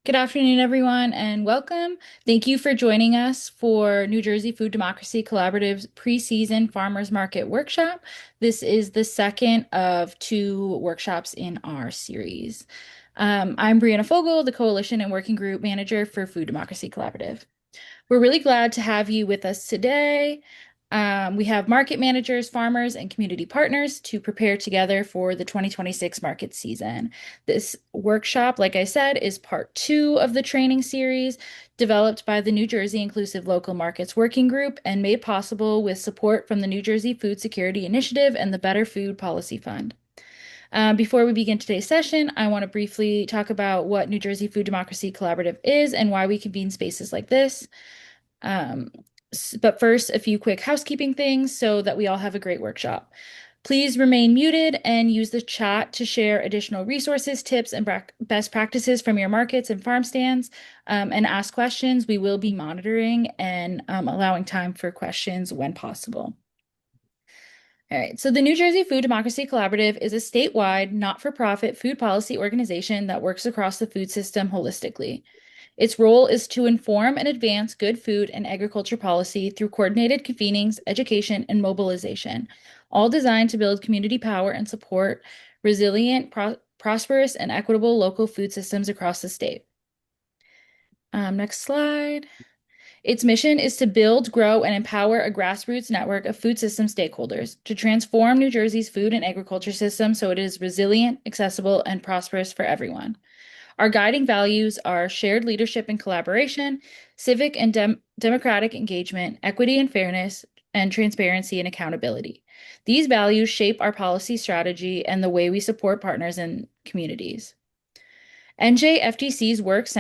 Good afternoon, everyone, and welcome. Thank you for joining us for New Jersey Food Democracy Collaborative's preseason farmers market workshop. This is the second of two workshops in our series. I'm Brianna Fogel, the Coalition and Working Group Manager for Food Democracy Collaborative. We're really glad to have you with us today. We have market managers, farmers, and community partners to prepare together for the 2026 market season. This workshop, like I said, is part two of the training series developed by the New Jersey Inclusive Local Markets Working Group and made possible with support from the New Jersey Food Security Initiative and the Better Food Policy Fund. Before we begin today's session, I want to briefly talk about what New Jersey Food Democracy Collaborative is and why we convene spaces like this. Um, but first, a few quick housekeeping things so that we all have a great workshop. Please remain muted and use the chat to share additional resources, tips, and best practices from your markets and farm stands, and ask questions. We will be monitoring and allowing time for questions when possible. All right, so the New Jersey Food Democracy Collaborative is a statewide, not-for-profit food policy organization that works across the food system holistically. Its role is to inform and advance good food and agriculture policy through coordinated convenings, education, and mobilization, all designed to build community power and support resilient, prosperous, and equitable local food systems across the state. Next slide. Its mission is to build, grow, and empower a grassroots network of food system stakeholders to transform New Jersey's food and agriculture system so it is resilient, accessible, and prosperous for everyone. Our guiding values are shared leadership and collaboration, civic and democratic engagement, equity and fairness, and transparency and accountability. These values shape our policy strategy and the way we support partners and communities. NJFDC's works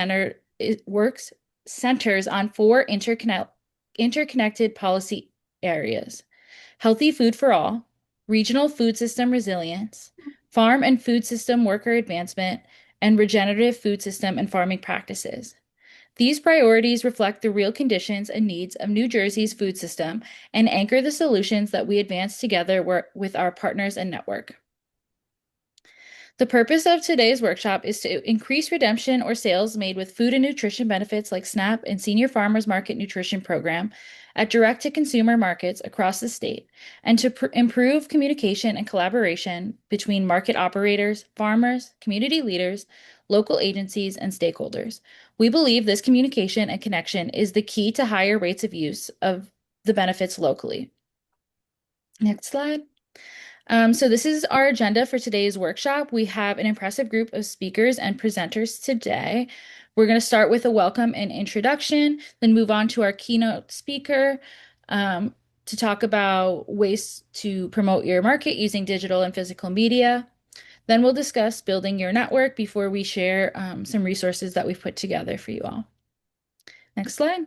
centers on four interconnected policy areas: healthy food for all, regional food system resilience, farm and food system worker advancement, and regenerative food system and farming practices. These priorities reflect the real conditions and needs of New Jersey's food system and anchor the solutions that we advance together with our partners and network. The purpose of today's workshop is to increase redemption or sales made with food and nutrition benefits like SNAP and Senior Farmers Market Nutrition Program at direct-to-consumer markets across the state, and to improve communication and collaboration between market operators, farmers, community leaders, local agencies, and stakeholders. We believe this communication and connection is the key to higher rates of use of the benefits locally. Next slide. So this is our agenda for today's workshop. We have an impressive group of speakers and presenters today. We're going to start with a welcome and introduction, then move on to our keynote speaker to talk about ways to promote your market using digital and physical media. Then we'll discuss building your network before we share some resources that we've put together for you all. Next slide.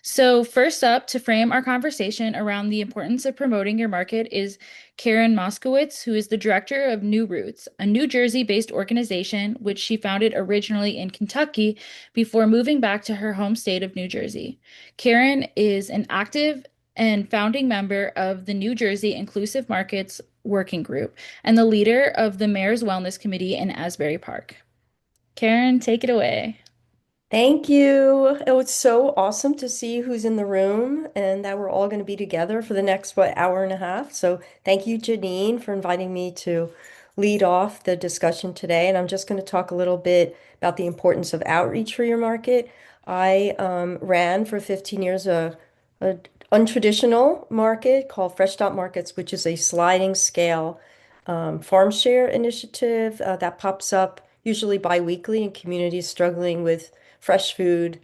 So first up, to frame our conversation around the importance of promoting your market is Karen Moskowitz, who is the director of New Roots, a New Jersey-based organization which she founded originally in Kentucky before moving back to her home state of New Jersey. Karen is an active and founding member of the New Jersey Inclusive Markets Working Group and the leader of the Mayor's Wellness Committee in Asbury Park. Karen, take it away. Thank you. Oh, it's so awesome to see who's in the room and that we're all going to be together for the next, hour and a half. So thank you, Janine, for inviting me to lead off the discussion today. And I'm just going to talk a little bit about the importance of outreach for your market. I ran for 15 years a untraditional market called Fresh Stop Markets, which is a sliding scale farm share initiative that pops up usually bi-weekly in communities struggling with fresh food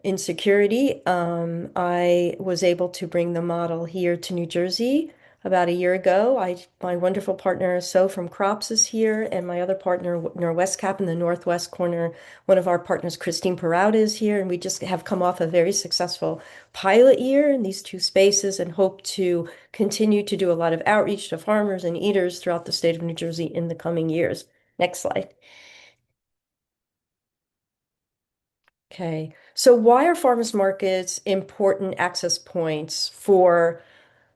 insecurity. I was able to bring the model here to New Jersey about a year ago. My wonderful partner, So from Crops, is here, and my other partner, Norwest Cap in the Northwest corner, one of our partners, Christine Perauta, is here, and we just have come off a very successful pilot year in these two spaces and hope to continue to do a lot of outreach to farmers and eaters throughout the state of New Jersey in the coming years. Next slide. Okay, so why are farmers markets important access points for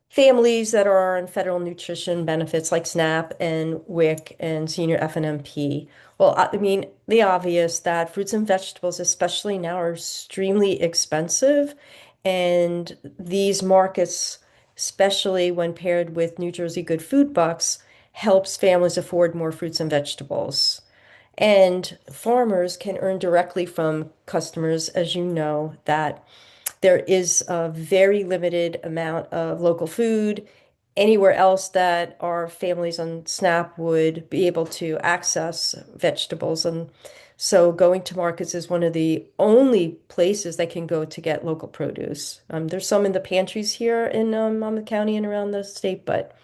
families that are on federal nutrition benefits like SNAP and WIC and senior FNMP. Well, I mean, the obvious that fruits and vegetables, especially now, are extremely expensive. And these markets, especially when paired with New Jersey Good Food Bucks, helps families afford more fruits and vegetables. And farmers can earn directly from customers, as you know, that there is a very limited amount of local food anywhere else that our families on SNAP would be able to access vegetables. And so going to markets is one of the only places they can go to get local produce. There's some in the pantries here in Monmouth County and around the state, but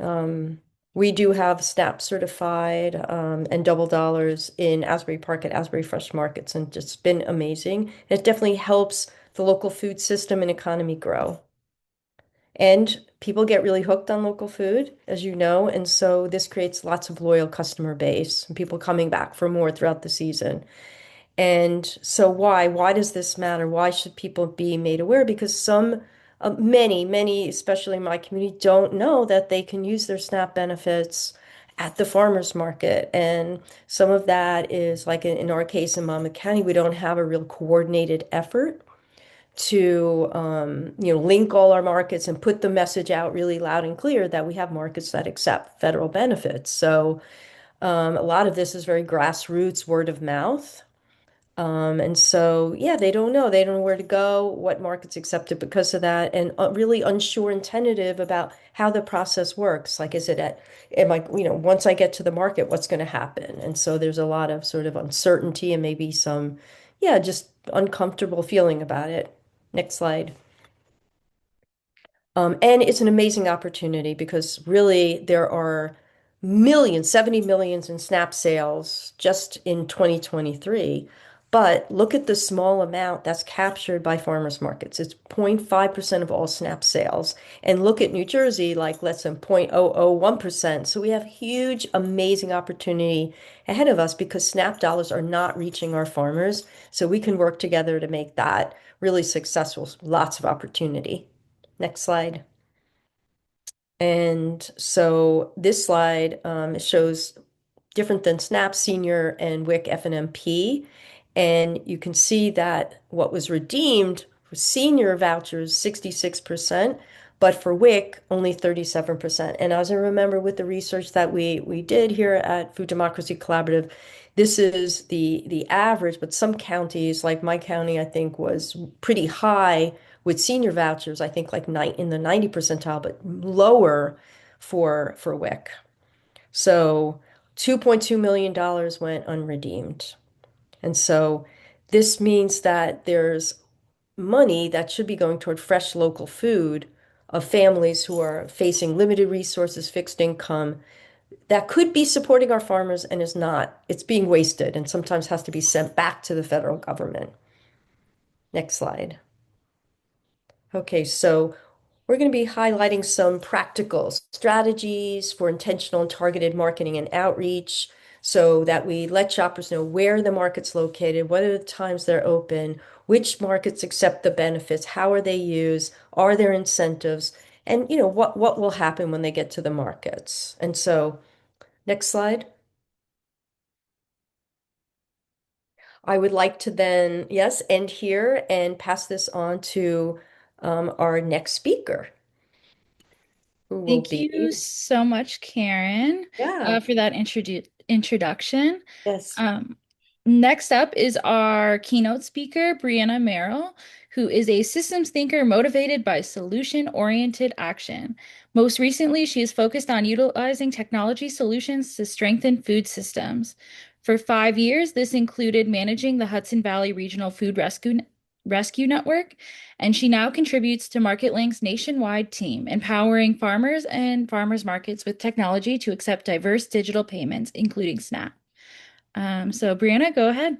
um, we do have SNAP certified and double dollars in Asbury Park at Asbury Fresh Markets, and it's been amazing. It definitely helps the local food system and economy grow. And people get really hooked on local food, as you know, and so this creates lots of loyal customer base and people coming back for more throughout the season. And so why? Why does this matter? Why should people be made aware? Because many, especially in my community, don't know that they can use their SNAP benefits at the farmers market. And some of that is like in our case in Monmouth County, we don't have a real coordinated effort to link all our markets and put the message out really loud and clear that we have markets that accept federal benefits. So a lot of this is very grassroots, word of mouth. And so, yeah, they don't know. They don't know where to go, what markets accept it because of that, and really unsure and tentative about how the process works. Like, am I, once I get to the market, what's going to happen? And so there's a lot of sort of uncertainty and maybe some, yeah, just uncomfortable feeling about it. Next slide. And it's an amazing opportunity because really there are millions, 70 millions in SNAP sales just in 2023. But look at the small amount that's captured by farmers markets. It's 0.5% of all SNAP sales. And look at New Jersey, like less than 0.001%. So we have huge, amazing opportunity ahead of us because SNAP dollars are not reaching our farmers. So we can work together to make that really successful. Lots of opportunity. Next slide. And so this slide shows different than SNAP, Senior, and WIC FNMP. And you can see that what was redeemed for senior vouchers, 66%, but for WIC, only 37%. And as I remember with the research that we did here at Food Democracy Collaborative, this is the average, but some counties, like my county, I think was pretty high with senior vouchers, I think like in the 90 percentile, but lower for WIC. So $2.2 million went unredeemed. And so this means that there's money that should be going toward fresh local food of families who are facing limited resources, fixed income, that could be supporting our farmers and is not. It's being wasted and sometimes has to be sent back to the federal government. Next slide. Okay, so we're going to be highlighting some practical strategies for intentional and targeted marketing and outreach so that we let shoppers know where the market's located, what are the times they're open, which markets accept the benefits, how are they used, are there incentives, and what will happen when they get to the markets. And so, next slide. I would like to then, yes, end here and pass this on to our next speaker, who will Thank you be. so much, Karen, Yeah. for that introduction. Yes. Um, Next up is our keynote speaker, Brianna Merrill, who is a systems thinker motivated by solution-oriented action. Most recently, she is focused on utilizing technology solutions to strengthen food systems. For 5 years, this included managing the Hudson Valley Regional Food Rescue Network, and she now contributes to MarketLink's nationwide team, empowering farmers and farmers markets with technology to accept diverse digital payments, including SNAP. So Brianna, go ahead.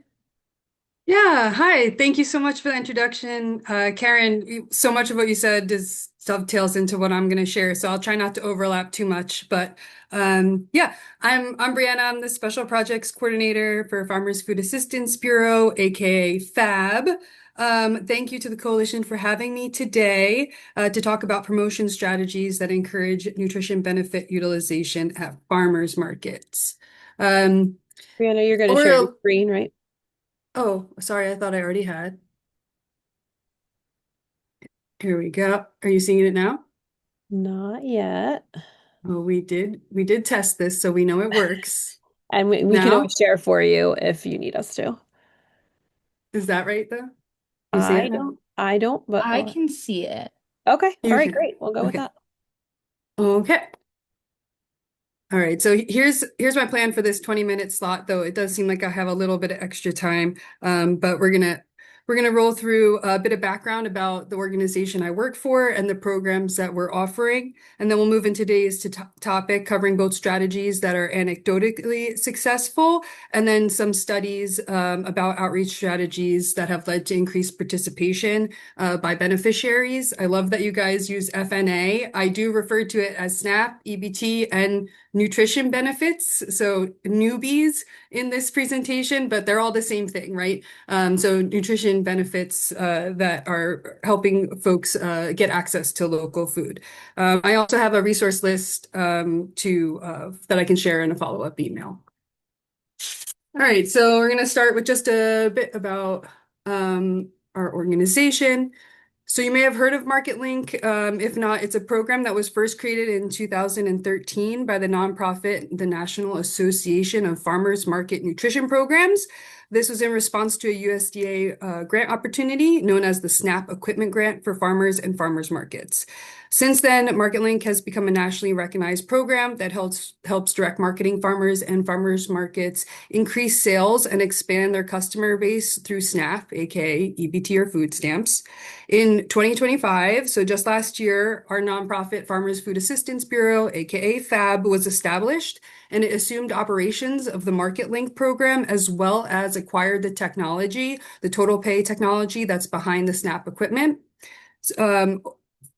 Yeah, hi. Thank you so much for the introduction. Karen, so much of what you said is dovetails into what I'm going to share, so I'll try not to overlap too much. But yeah, I'm Brianna. I'm the Special Projects Coordinator for Farmers Food Assistance Bureau, aka FAB. Thank you to the Coalition for having me today to talk about promotion strategies that encourage nutrition benefit utilization at farmers markets. Um, Brianna, you're going to share your or, screen, right? oh, sorry, I thought I already had. Here we go. Are you seeing it now? Not yet. Oh, we did test this, so we know it works. And we can always Now, share for you if you need us to. is that right though? You see it now? I don't, but I can see it. okay. All You right, can. great. We'll go with Okay. that. Okay. All right, so here's my plan for this 20-minute slot, though it does seem like I have a little bit of extra time. But we're gonna roll through a bit of background about the organization I work for and the programs that we're offering, and then we'll move into today's topic covering both strategies that are anecdotally successful and then some studies about outreach strategies that have led to increased participation by beneficiaries. I love that you guys use FNA. I do refer to it as SNAP, EBT, and nutrition benefits, so newbies in this presentation, but they're all the same thing, right? So nutrition benefits that are helping folks get access to local food. I also have a resource list that I can share in a follow-up email. All right, so we're going to start with just a bit about our organization. So you may have heard of MarketLink. If not, it's a program that was first created in 2013 by the nonprofit, the National Association of Farmers Market Nutrition Programs. This was in response to a USDA grant opportunity known as the SNAP Equipment Grant for farmers and farmers markets. Since then, MarketLink has become a nationally recognized program that helps direct marketing farmers and farmers markets increase sales and expand their customer base through SNAP, aka EBT or food stamps. In 2025, so just last year, our nonprofit Farmers Food Assistance Bureau, aka FAB, was established, and it assumed operations of the MarketLink program as well as acquired the technology, the total pay technology that's behind the SNAP equipment. Um,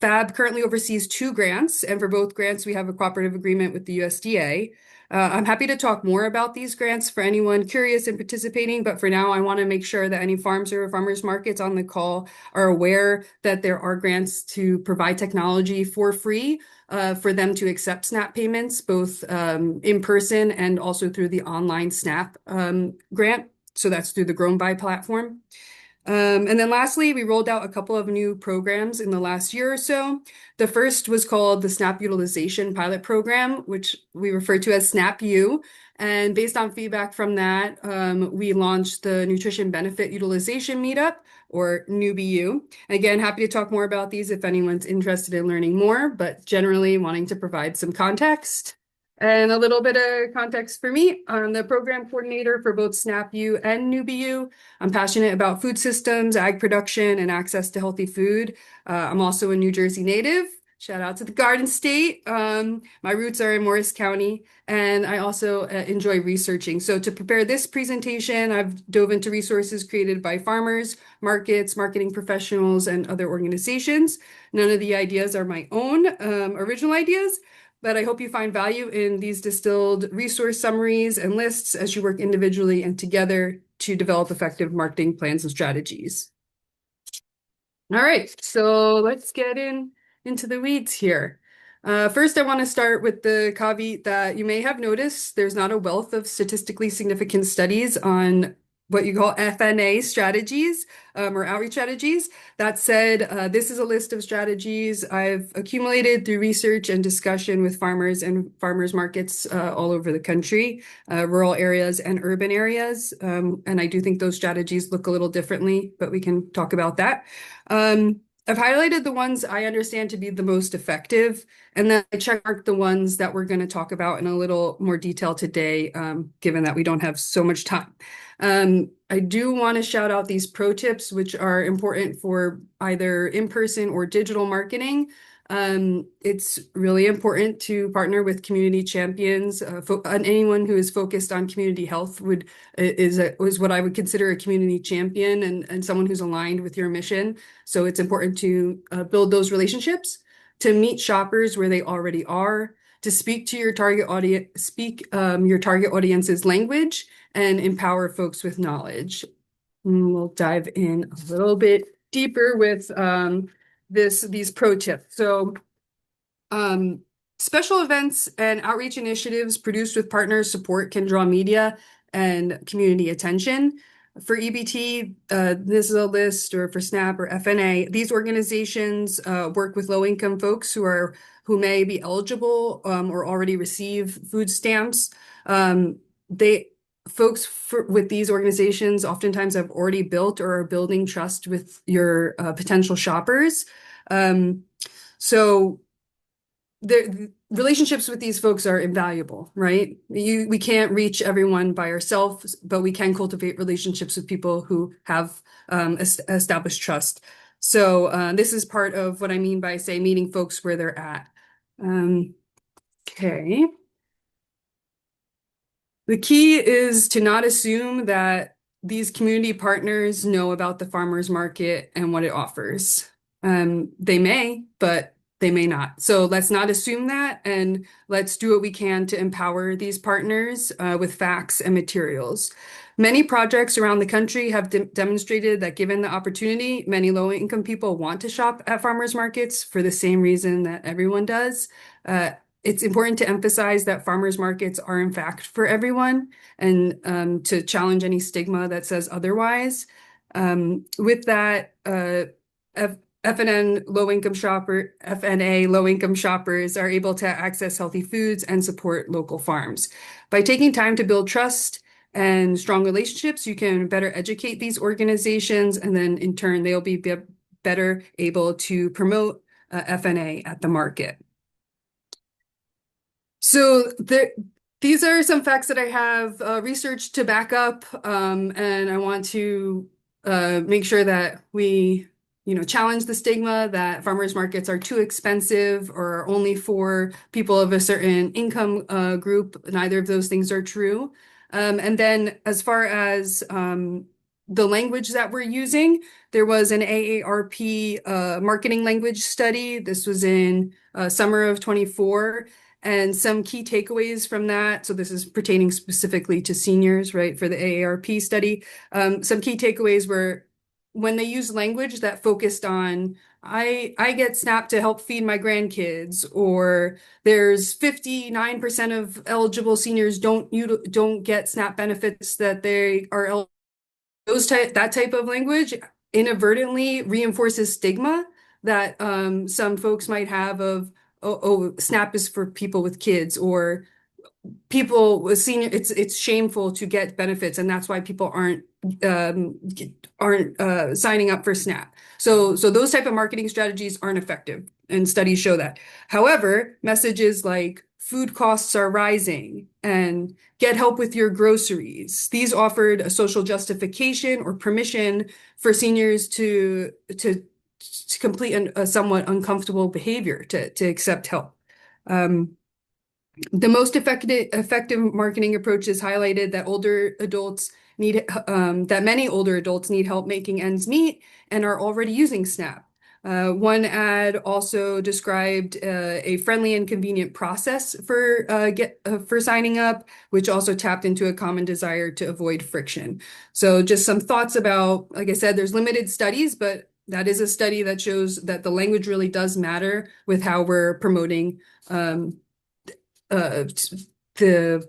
FAB currently oversees two grants, and for both grants, we have a cooperative agreement with the USDA. I'm happy to talk more about these grants for anyone curious in participating, but for now, I want to make sure that any farms or farmers markets on the call are aware that there are grants to provide technology for free for them to accept SNAP payments, both in person and also through the online SNAP grant. So that's through the Grown By platform. And then lastly, we rolled out a couple of new programs in the last year or so. The first was called the SNAP Utilization Pilot Program, which we refer to as SNAP-U. And based on feedback from that, we launched the Nutrition Benefit Utilization Meetup, or NewBU. Again, happy to talk more about these if anyone's interested in learning more, but generally wanting to provide some context. And a little bit of context for me. I'm the program coordinator for both SNAP-U and NewBU. I'm passionate about food systems, ag production, and access to healthy food. I'm also a New Jersey native. Shout out to the Garden State. My roots are in Morris County, and I also enjoy researching. So to prepare this presentation, I've dove into resources created by farmers, markets, marketing professionals, and other organizations. None of the ideas are my own original ideas, but I hope you find value in these distilled resource summaries and lists as you work individually and together to develop effective marketing plans and strategies. All right, so let's get into the weeds here. First, I want to start with the caveat that you may have noticed there's not a wealth of statistically significant studies on what you call FNA strategies or outreach strategies. That said, this is a list of strategies I've accumulated through research and discussion with farmers and farmers markets all over the country, rural areas and urban areas. And I do think those strategies look a little differently, but we can talk about that. I've highlighted the ones I understand to be the most effective, and then I checkmarked the ones that we're going to talk about in a little more detail today, given that we don't have so much time. I do want to shout out these pro tips, which are important for either in-person or digital marketing. It's really important to partner with community champions. Anyone who is focused on community health is what I would consider a community champion and someone who's aligned with your mission. So it's important to build those relationships, to meet shoppers where they already are, to speak to your target audience, your target audience's language, and empower folks with knowledge. And we'll dive in a little bit deeper with these pro tips. So special events and outreach initiatives produced with partner support can draw media and community attention. For EBT, this is a list, or for SNAP or FNA. These organizations work with low-income folks who may be eligible or already receive food stamps. They folks with these organizations oftentimes have already built or are building trust with your potential shoppers. So the relationships with these folks are invaluable, right? We can't reach everyone by ourselves, but we can cultivate relationships with people who have established trust. So this is part of what I mean by, say, meeting folks where they're at. Okay. The key is to not assume that these community partners know about the farmers market and what it offers. They may, but they may not. So let's not assume that, and let's do what we can to empower these partners with facts and materials. Many projects around the country have demonstrated that given the opportunity, many low-income people want to shop at farmers markets for the same reason that everyone does. It's important to emphasize that farmers markets are in fact for everyone, and to challenge any stigma that says otherwise. With that, FNA low-income shoppers are able to access healthy foods and support local farms. By taking time to build trust and strong relationships, you can better educate these organizations, and then in turn, they'll be better able to promote FNA at the market. So these are some facts that I have researched to back up, and I want to make sure that we, challenge the stigma that farmers markets are too expensive or are only for people of a certain income group. Neither of those things are true. And then as far as the language that we're using, there was an AARP marketing language study. This was in summer of 24. And some key takeaways from that, so this is pertaining specifically to seniors, right, for the AARP study. Some key takeaways were when they use language that focused on, I get SNAP to help feed my grandkids, or there's 59% of eligible seniors don't get SNAP benefits that they are eligible. That type of language inadvertently reinforces stigma that some folks might have of, oh, SNAP is for people with kids, or people with senior, it's shameful to get benefits, and that's why people aren't signing up for SNAP. So those type of marketing strategies aren't effective, and studies show that. However, messages like food costs are rising and get help with your groceries, these offered a social justification or permission for seniors to complete a somewhat uncomfortable behavior to accept help. The most effective marketing approaches highlighted that many older adults need help making ends meet and are already using SNAP. One ad also described a friendly and convenient process for signing up, which also tapped into a common desire to avoid friction. So just some thoughts about, like I said, there's limited studies, but that is a study that shows that the language really does matter with how we're promoting the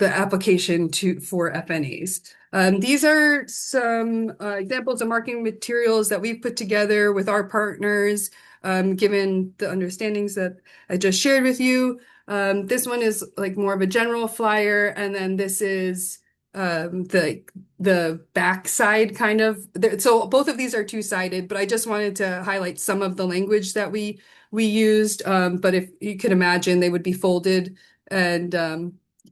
application for FNAs. These are some examples of marketing materials that we've put together with our partners, given the understandings that I just shared with you. This one is like more of a general flyer, and then this is the backside kind of. So both of these are two-sided, but I just wanted to highlight some of the language that we used. But if you can imagine, they would be folded and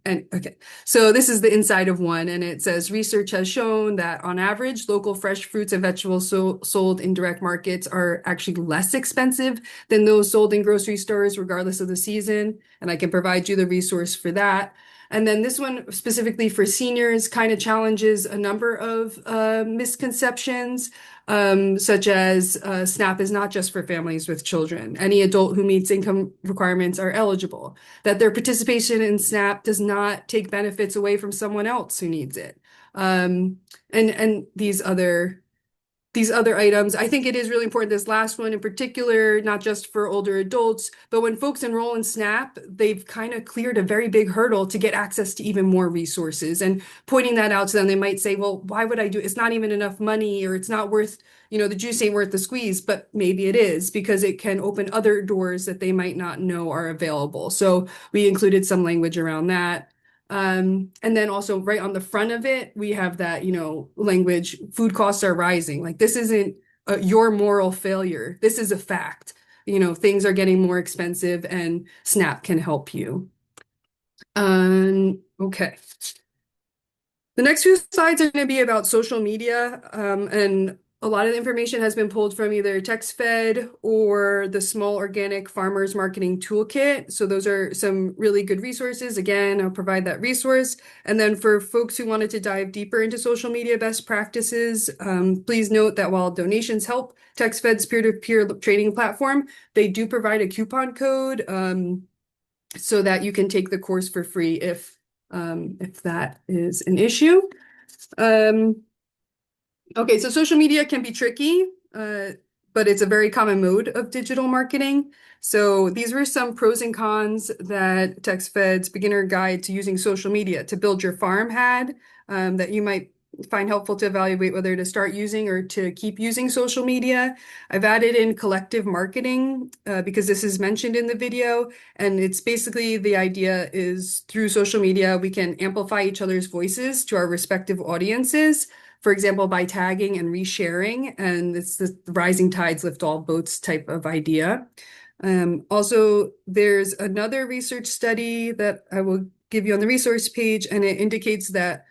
okay. So this is the inside of one, and it says research has shown that on average, local fresh fruits and vegetables sold in direct markets are actually less expensive than those sold in grocery stores, regardless of the season. And I can provide you the resource for that. And then this one specifically for seniors kind of challenges a number of misconceptions, such as SNAP is not just for families with children. Any adult who meets income requirements are eligible. That their participation in SNAP does not take benefits away from someone else who needs it. And these other items. I think it is really important, this last one in particular, not just for older adults, but when folks enroll in SNAP, they've kind of cleared a very big hurdle to get access to even more resources. And pointing that out to them, they might say, well, why would I do it? It's not even enough money, or it's not worth, the juice ain't worth the squeeze, but maybe it is because it can open other doors that they might not know are available. So we included some language around that. And then also right on the front of it, we have that, language, food costs are rising. Like this isn't your moral failure. This is a fact. Things are getting more expensive and SNAP can help you. Okay. The next few slides are going to be about social media, and a lot of the information has been pulled from either TextFed or the Small Organic Farmers Marketing Toolkit. So those are some really good resources. Again, I'll provide that resource. And then for folks who wanted to dive deeper into social media best practices, please note that while donations help TextFed's peer-to-peer trading platform, they do provide a coupon code so that you can take the course for free if that is an issue. Okay, so social media can be tricky, but it's a very common mode of digital marketing. So these were some pros and cons that TextFed's beginner guide to using social media to build your farm had, that you might find helpful to evaluate whether to start using or to keep using social media. I've added in collective marketing because this is mentioned in the video, and it's basically the idea is through social media, we can amplify each other's voices to our respective audiences. For example, by tagging and resharing, and it's the rising tides lift all boats type of idea. Also, there's another research study that I will give you on the resource page, and it indicates that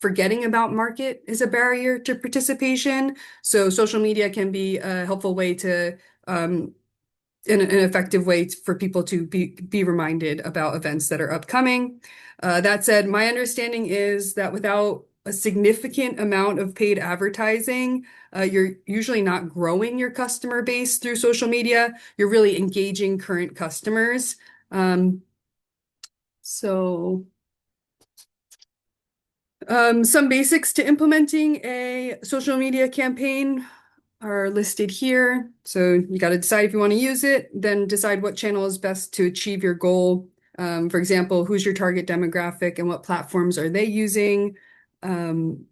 forgetting about market is a barrier to participation. So social media can be a helpful way to, an effective way for people to be reminded about events that are upcoming. That said, my understanding is that without a significant amount of paid advertising, you're usually not growing your customer base through social media. You're really engaging current customers. Some basics to implementing a social media campaign are listed here. So you got to decide if you want to use it, then decide what channel is best to achieve your goal. For example, who's your target demographic and what platforms are they using? You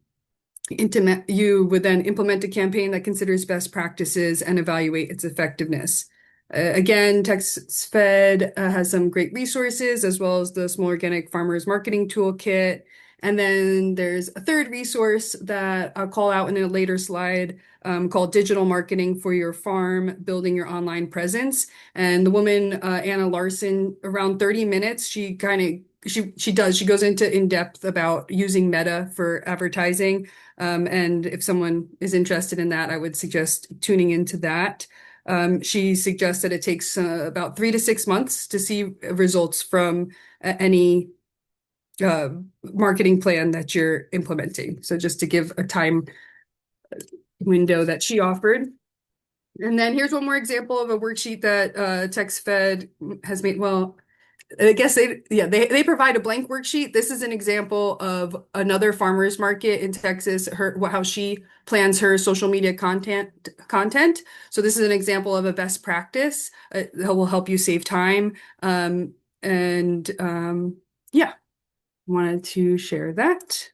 would then implement a campaign that considers best practices and evaluate its effectiveness. Again, TextFed has some great resources as well as the Small Organic Farmers Marketing Toolkit. And then there's a third resource that I'll call out in a later slide called Digital Marketing for Your Farm, Building Your Online Presence. And the woman, Anna Larson, around 30 minutes, she goes into in-depth about using Meta for advertising. And if someone is interested in that, I would suggest tuning into that. She suggests that it takes about 3 to 6 months to see results from any marketing plan that you're implementing. So just to give a time window that she offered. And then here's one more example of a worksheet that TextFed has made. Well, I guess they provide a blank worksheet. This is an example of another farmer's market in Texas, how she plans her social media content. So this is an example of a best practice that will help you save time. Yeah, wanted to share that.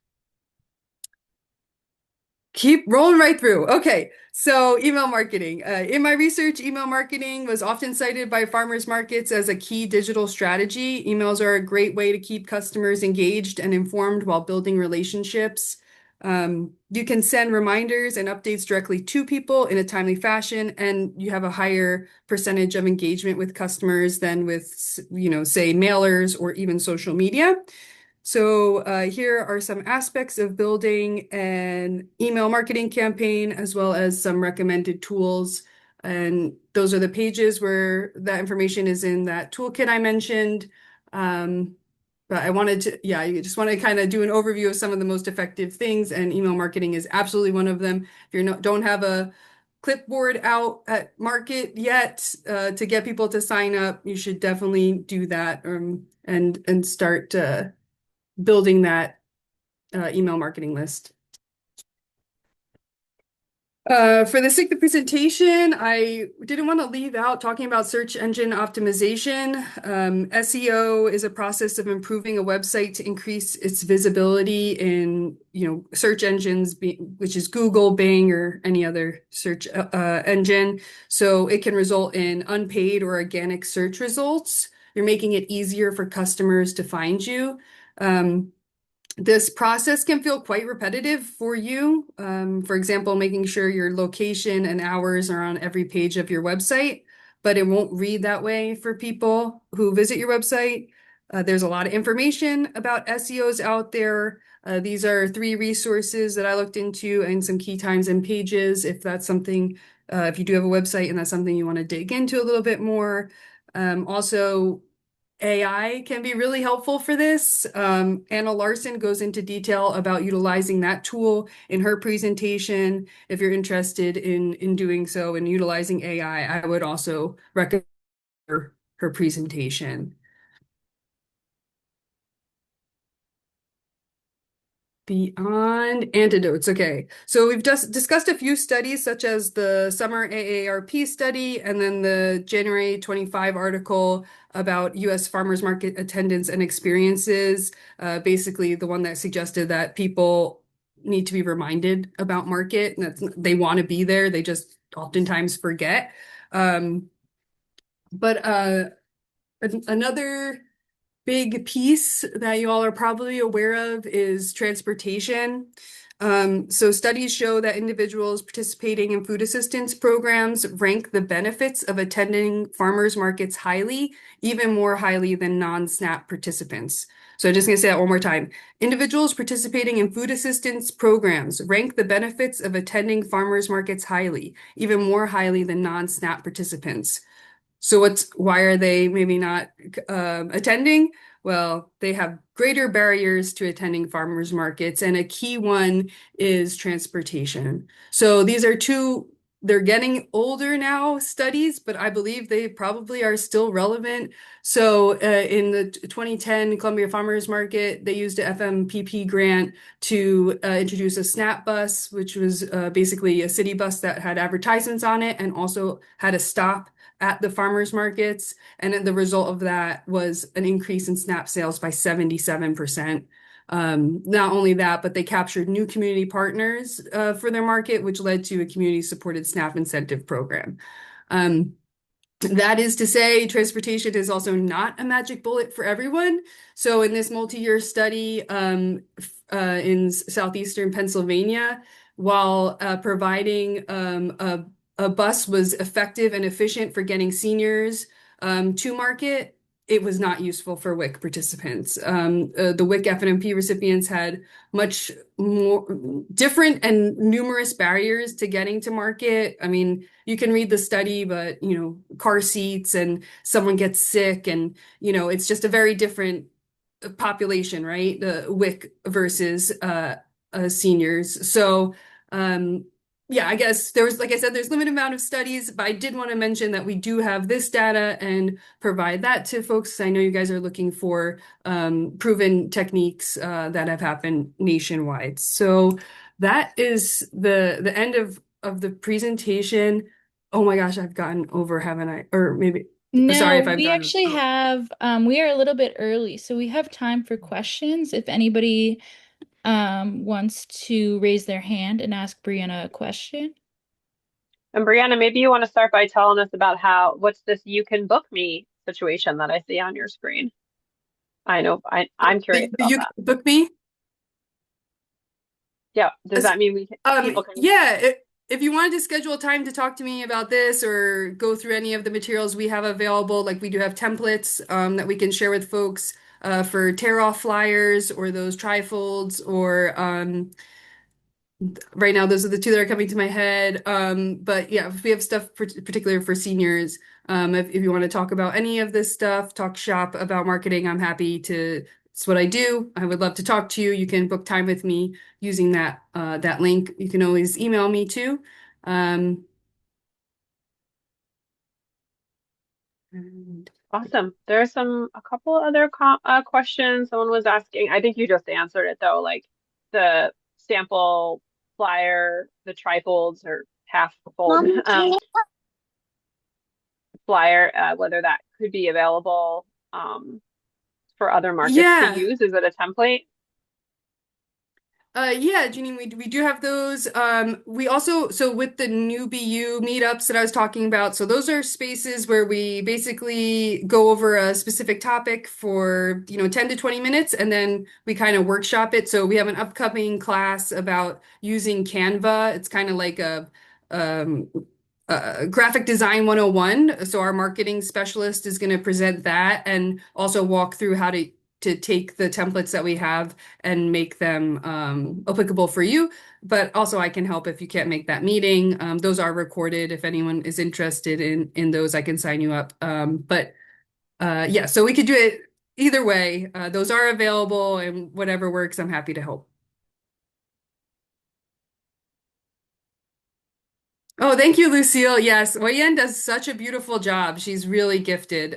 Keep rolling right through. Okay, so email marketing. In my research, email marketing was often cited by farmers markets as a key digital strategy. Emails are a great way to keep customers engaged and informed while building relationships. You can send reminders and updates directly to people in a timely fashion, and you have a higher percentage of engagement with customers than with, say, mailers or even social media. So here are some aspects of building an email marketing campaign, as well as some recommended tools. And those are the pages where that information is in that toolkit I mentioned. But I wanted to, yeah, you just want to kind of do an overview of some of the most effective things, and email marketing is absolutely one of them. If you're not don't have a clipboard out at market yet to get people to sign up, you should definitely do that and start building that email marketing list. For the sake of the presentation, I didn't want to leave out talking about search engine optimization. SEO is a process of improving a website to increase its visibility in, search engines, which is Google, Bing, or any other search engine. So it can result in unpaid or organic search results. You're making it easier for customers to find you. This process can feel quite repetitive for you. For example, making sure your location and hours are on every page of your website, but it won't read that way for people who visit your website. There's a lot of information about SEOs out there. These are 3 resources that I looked into and some key times and pages if that's something, if you do have a website and that's something you want to dig into a little bit more. Also, AI can be really helpful for this. Anna Larson goes into detail about utilizing that tool in her presentation. If you're interested in doing so and utilizing AI, I would also recommend her presentation. Beyond antidotes. Okay. So we've just discussed a few studies, such as the summer AARP study and then the January 25 article about U.S. farmers market attendance and experiences. Basically, the one that suggested that people need to be reminded about market and that they want to be there. They just oftentimes forget. But another big piece that you all are probably aware of is transportation. So studies show that individuals participating in food assistance programs rank the benefits of attending farmers markets highly, even more highly than non-SNAP participants. So I'm just going to say that one more time. Individuals participating in food assistance programs rank the benefits of attending farmers markets highly, even more highly than non-SNAP participants. So why are they maybe not attending? Well, they have greater barriers to attending farmers markets, and a key one is transportation. So these are they're getting older now studies, but I believe they probably are still relevant. So in the 2010 Columbia Farmers Market, they used a FMPP grant to introduce a SNAP bus, which was basically a city bus that had advertisements on it and also had a stop at the farmers markets. And then the result of that was an increase in SNAP sales by 77%. Not only that, but they captured new community partners for their market, which led to a community-supported SNAP incentive program. That is to say, transportation is also not a magic bullet for everyone. So in this multi-year study in southeastern Pennsylvania, while providing a bus was effective and efficient for getting seniors to market, it was not useful for WIC participants. The WIC FNMP recipients had much more different and numerous barriers to getting to market. I mean, you can read the study, but car seats and someone gets sick and it's just a very different population, right? The WIC versus seniors. So yeah, I guess like I said, there's limited amount of studies, but I did want to mention that we do have this data and provide that to folks. I know you guys are looking for proven techniques that have happened nationwide. So that is the end of the presentation. Oh my gosh, I've gotten over, haven't I? Or maybe, sorry if No, I've we gotten, actually have, we are a little bit early, so we have time for questions if anybody wants to raise their hand and ask Brianna a question. And Brianna, maybe you want to start by telling us about what's this you can book me situation that I see on your screen. I know I'm curious about you that. can book me. Yeah, does that mean people can? Yeah, if you wanted to schedule time to talk to me about this or go through any of the materials we have available, like we do have templates that we can share with folks for tear-off flyers or those trifolds or right now those are the 2 that are coming to my head. But yeah, if we have stuff particular for seniors, if you want to talk about any of this stuff, talk shop about marketing, I'm happy to it's what I do. I would love to talk to you. You can book time with me using that link. You can always email me too. Um, and Awesome. There's a couple other questions. Someone was asking, I think you just answered it though, like the sample flyer, the trifolds or half fold flyer, whether that could be available for other markets to yeah. use. Is it a template? Yeah, Janine, we do have those. We also, so with the new BU meetups that I was talking about, so those are spaces where we basically go over a specific topic for, 10 to 20 minutes, and then we kind of workshop it. So we have an upcoming class about using Canva. It's kind of like um, a graphic design 101. So our marketing specialist is going to present that and also walk through how to take the templates that we have and make them applicable for you. But also, I can help if you can't make that meeting. Those are recorded. If anyone is interested in those, I can sign you up. But yeah, so we could do it either way. Those are available, and whatever works, I'm happy to help. Oh, thank you, Lucille. Yes, Wayen does such a beautiful job. She's really gifted.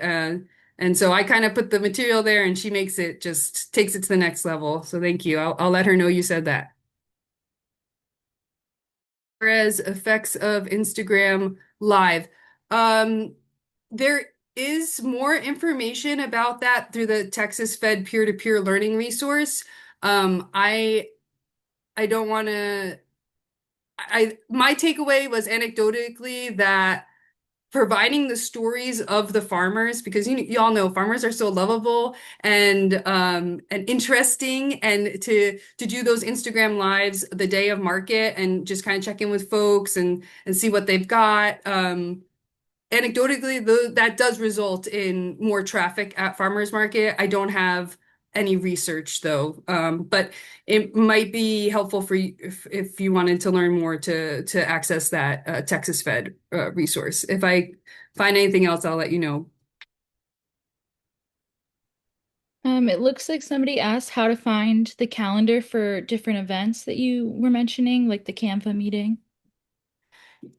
And so I kind of put the material there and she makes it just takes it to the next level. So thank you. I'll let her know you said that. As effects of Instagram Live. Um, there is more information about that through the Texas Fed peer-to-peer learning resource. I don't want to my takeaway was anecdotally that providing the stories of the farmers, because you all know farmers are so lovable and interesting, and to do those Instagram lives the day of market and just kind of check in with folks and see what they've got. Anecdotally, that does result in more traffic at farmers market. I don't have any research though, but it might be helpful for you if you wanted to learn more to access that Texas Fed resource. If I find anything else, I'll let you know. It looks like somebody asked how to find the calendar for different events that you were mentioning, like the Canva meeting.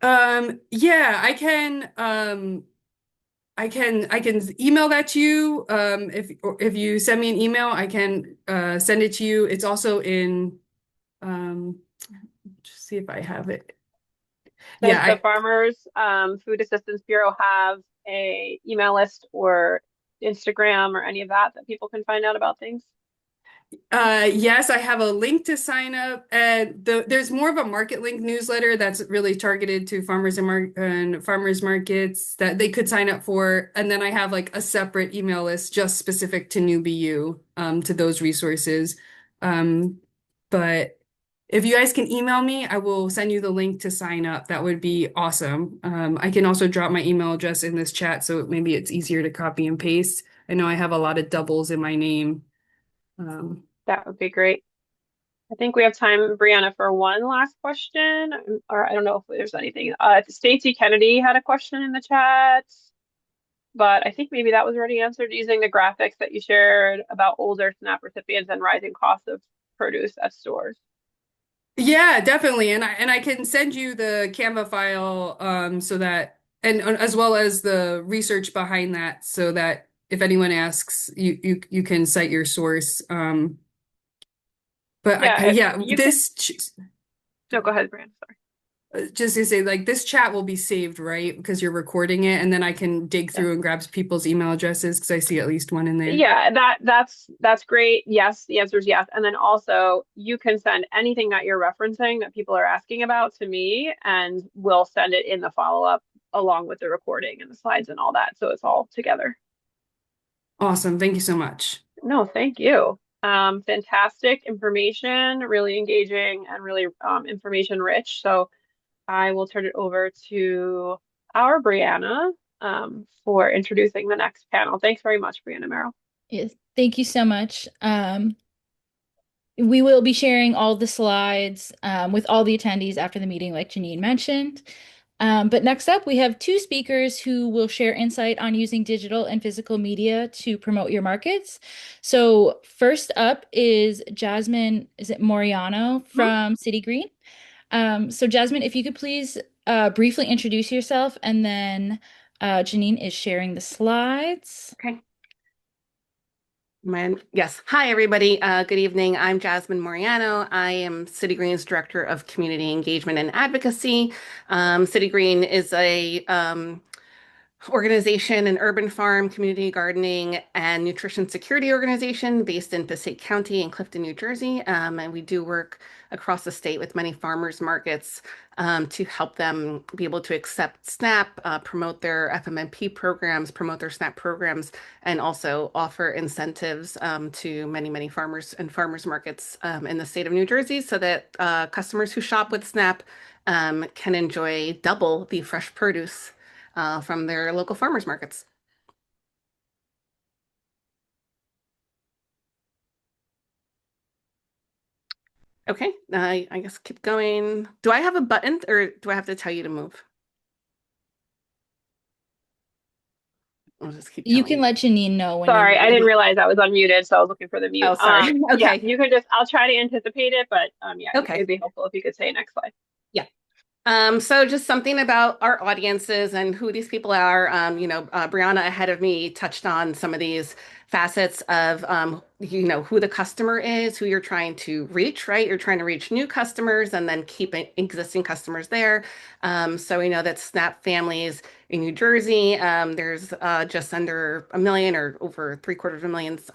Yeah, I can email that to you. If you send me an email, I can send it to you. It's also in just see if I have it. Does Yeah, the Farmers Food Assistance Bureau have a email list or Instagram or any of that that people can find out about things? yes, I have a link to sign up, and there's more of a market link newsletter that's really targeted to and farmers markets that they could sign up for, and then I have like a separate email list just specific to New BU to those resources. Um, but if you guys can email me, I will send you the link to sign up. That would be awesome. I can also drop my email address in this chat, so maybe it's easier to copy and paste. I know I have a lot of doubles in my name. That would be great. I think we have time, Brianna, for one last question, or I don't know if there's anything. Stacey Kennedy had a question in the chat, but I think maybe that was already answered using the graphics that you shared about older SNAP recipients and rising costs of produce at stores. Yeah, definitely. And I can send you the Canva file so that and as well as the research behind that so that if anyone asks, you can cite your source. But Yeah, yeah, you can. No, go ahead, Brianna. Sorry. just to say like this chat will be saved, right? Because you're recording it and then I can dig Yeah. through and grab people's email addresses because I see at least one in there. Yeah, that's great. Yes, the answer is yes. And then also you can send anything that you're referencing that people are asking about to me, and we'll send it in the follow-up along with the recording and the slides and all that. So it's all together. Awesome. Thank you so much. No, thank you. Fantastic information, really engaging and really information rich. So I will turn it over to our Brianna for introducing the next panel. Thanks very much, Brianna Merrill. Yes, thank you so much. We will be sharing all the slides with all the attendees after the meeting, like Janine mentioned. But next up, we have two speakers who will share insight on using digital and physical media to promote your markets. So first up is Jasmine, is it Moriano Mhm. from City Green? So Jasmine, if you could please briefly introduce yourself, and then Janine is sharing the slides. Okay. Yes. Hi, everybody. Good evening. I'm Jasmine Moriano. I am City Green's Director of Community Engagement and Advocacy. City Green is a organization, an urban farm, community gardening, and nutrition security organization based in Passaic County in Clifton, New Jersey. And we do work across the state with many farmers markets to help them be able to accept SNAP, promote their FMNP programs, promote their SNAP programs, and also offer incentives to many, many farmers and farmers markets in the state of New Jersey so that customers who shop with SNAP can enjoy double the fresh produce from their local farmers markets. Okay, I guess keep going. Do I have a button or do I have to tell you to move? I'll just keep You telling can you. let Janine know when you're Sorry, I didn't ready. realize I was unmuted, so I was looking for the mute. Oh, sorry. Yeah, Okay. you can just, I'll try to anticipate it, but yeah, Okay. it'd be helpful if you could say next slide. Yeah. So just something about our audiences and who these people are. Brianna ahead of me touched on some of these facets of, who the customer is, who you're trying to reach, right? You're trying to reach new customers and then keep existing customers there. So we know that SNAP families in New Jersey, there's just under a million or over three-quarters of millions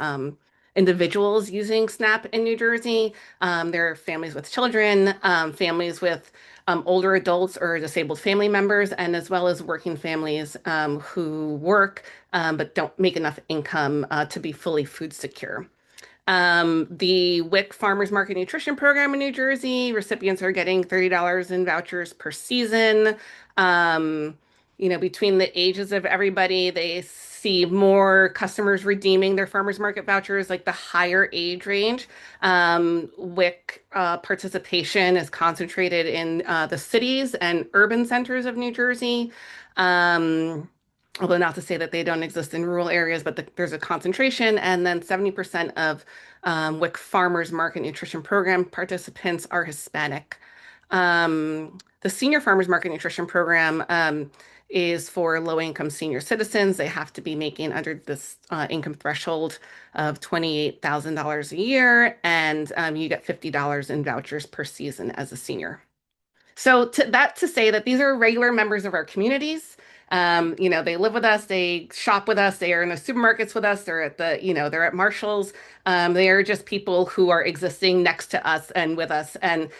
individuals using SNAP in New Jersey. There are families with children, families with older adults or disabled family members, and as well as working families who work but don't make enough income to be fully food secure. The WIC Farmers Market Nutrition Program in New Jersey, recipients are getting $30 in vouchers per season. Um, between the ages of everybody, they see more customers redeeming their farmers market vouchers, like the higher age range. WIC participation is concentrated in the cities and urban centers of New Jersey. Um, Although not to say that they don't exist in rural areas, but there's a concentration. And then 70% of WIC Farmers Market Nutrition Program participants are Hispanic. The Senior Farmers Market Nutrition Program is for low-income senior citizens. They have to be making under this income threshold of $28,000 a year, and you get $50 in vouchers per season as a senior. So to say that these are regular members of our communities. They live with us, they shop with us, they are in the supermarkets with us, they're at Marshall's. They are just people who are existing next to us and with us. And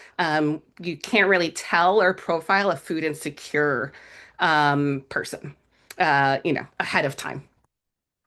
you can't really tell or profile a food insecure person, ahead of time.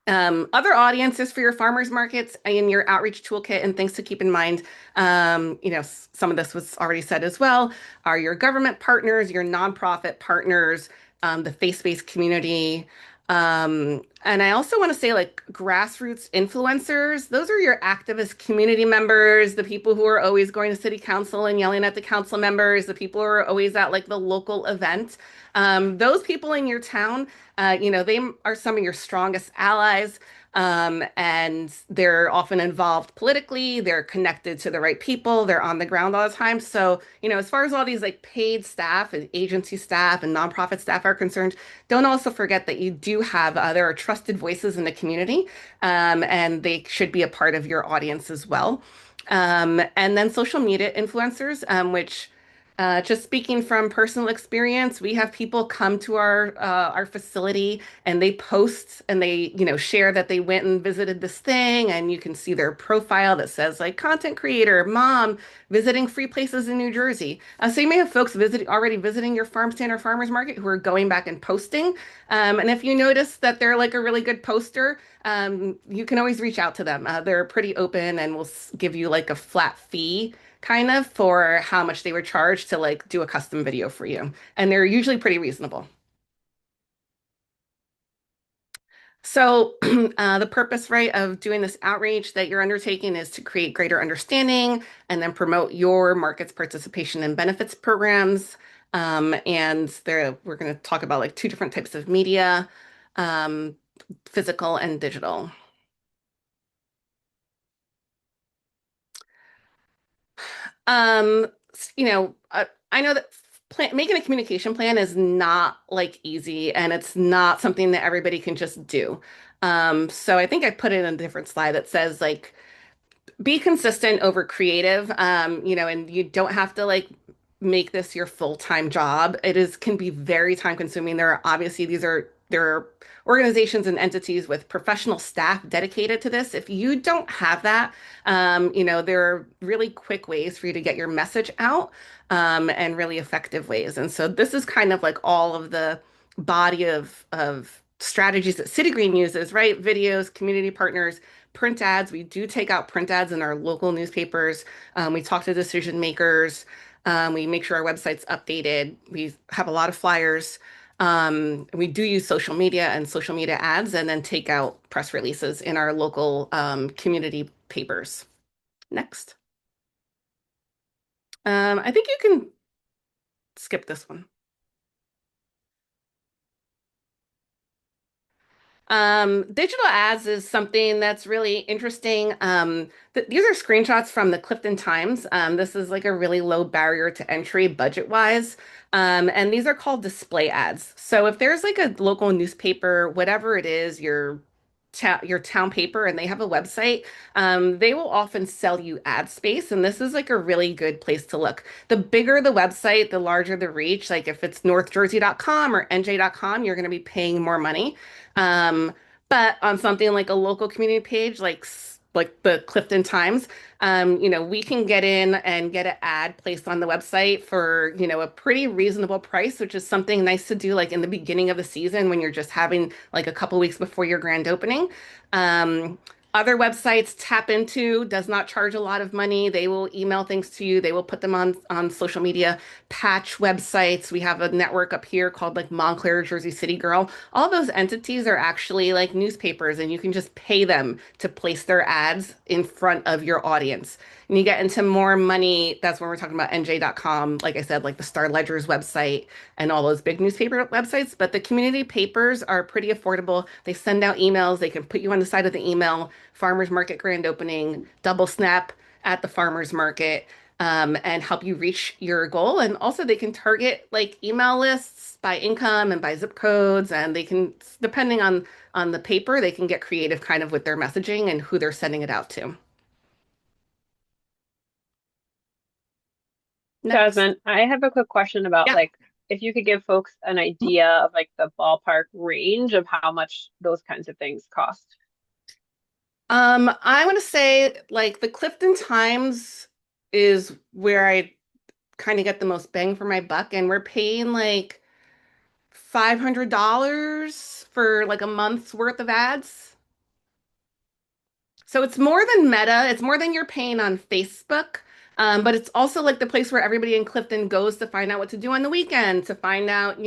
Other audiences for your farmers markets in your outreach toolkit and things to keep in mind, some of this was already said as well, are your government partners, your nonprofit partners, the faith-based community. And I also want to say like grassroots influencers, those are your activist community members, the people who are always going to city council and yelling at the council members, the people who are always at like the local event. Those people in your town, they are some of your strongest allies. And they're often involved politically, they're connected to the right people, they're on the ground all the time. So, as far as all these like paid staff and agency staff and nonprofit staff are concerned, don't also forget that you do have, there are trusted voices in the community, and they should be a part of your audience as well. And then social media influencers, which just speaking from personal experience, we have people come to our facility and they post and they, share that they went and visited this thing, and you can see their profile that says like content creator, mom, visiting free places in New Jersey. So you may have folks already visiting your farm stand or farmers market who are going back and posting. And if you notice that they're like a really good poster, you can always reach out to them. They're pretty open and will give you like a flat fee kind of for how much they would charge to like do a custom video for you. And they're usually pretty reasonable. So, the purpose, right, of doing this outreach that you're undertaking is to create greater understanding and then promote your market's participation in benefits programs. And there, we're going to talk about like two different types of media, um, physical and digital. Um, I know that making a communication plan is not like easy and it's not something that everybody can just do. So I think I put it in a different slide that says like be consistent over creative. And you don't have to like make this your full-time job. It is can be very time consuming. There are obviously there are organizations and entities with professional staff dedicated to this. If you don't have that, there are really quick ways for you to get your message out, and really effective ways. And so this is kind of like all of the body of strategies that City Green uses, right? Videos, community partners, print ads. We do take out print ads in our local newspapers. We talk to decision makers. We make sure our website's updated. We have a lot of flyers. We do use social media and social media ads, and then take out press releases in our local community papers. Next. I think you can skip this one. Digital ads is something that's really interesting. These are screenshots from the Clifton Times. This is like a really low barrier to entry budget-wise. And these are called display ads. So if there's like a local newspaper, whatever it is, your town paper, and they have a website, they will often sell you ad space, and this is like a really good place to look. The bigger the website, the larger the reach. Like if it's northjersey.com or nj.com, you're going to be paying more money. Um, but on something like a local community page, like the Clifton Times, we can get in and get an ad placed on the website for, a pretty reasonable price, which is something nice to do like in the beginning of the season when you're just having like a couple weeks before your grand opening. Um, Other websites Tap Into does not charge a lot of money. They will email things to you. They will put them on social media. Patch websites. We have a network up here called like Montclair, Jersey City Girl. All those entities are actually like newspapers, and you can just pay them to place their ads in front of your audience. And you get into more money. That's when we're talking about NJ.com, like I said, like the Star Ledger's website and all those big newspaper websites. But the community papers are pretty affordable. They send out emails. They can put you on the side of the email. Farmers Market grand opening, double snap at the farmers market, and help you reach your goal. And also they can target like email lists by income and by zip codes, and they can, depending on the paper, they can get creative kind of with their messaging and who they're sending it out to. Next. Jasmine, I have a quick question about Yeah. like if you could give folks an idea of like the ballpark range of how much those kinds of things cost. I want to say like the Clifton Times is where I kind of get the most bang for my buck, and we're paying like $500 for like a month's worth of ads. So it's more than Meta, it's more than you're paying on Facebook. But it's also like the place where everybody in Clifton goes to find out what to do on the weekend, to find out,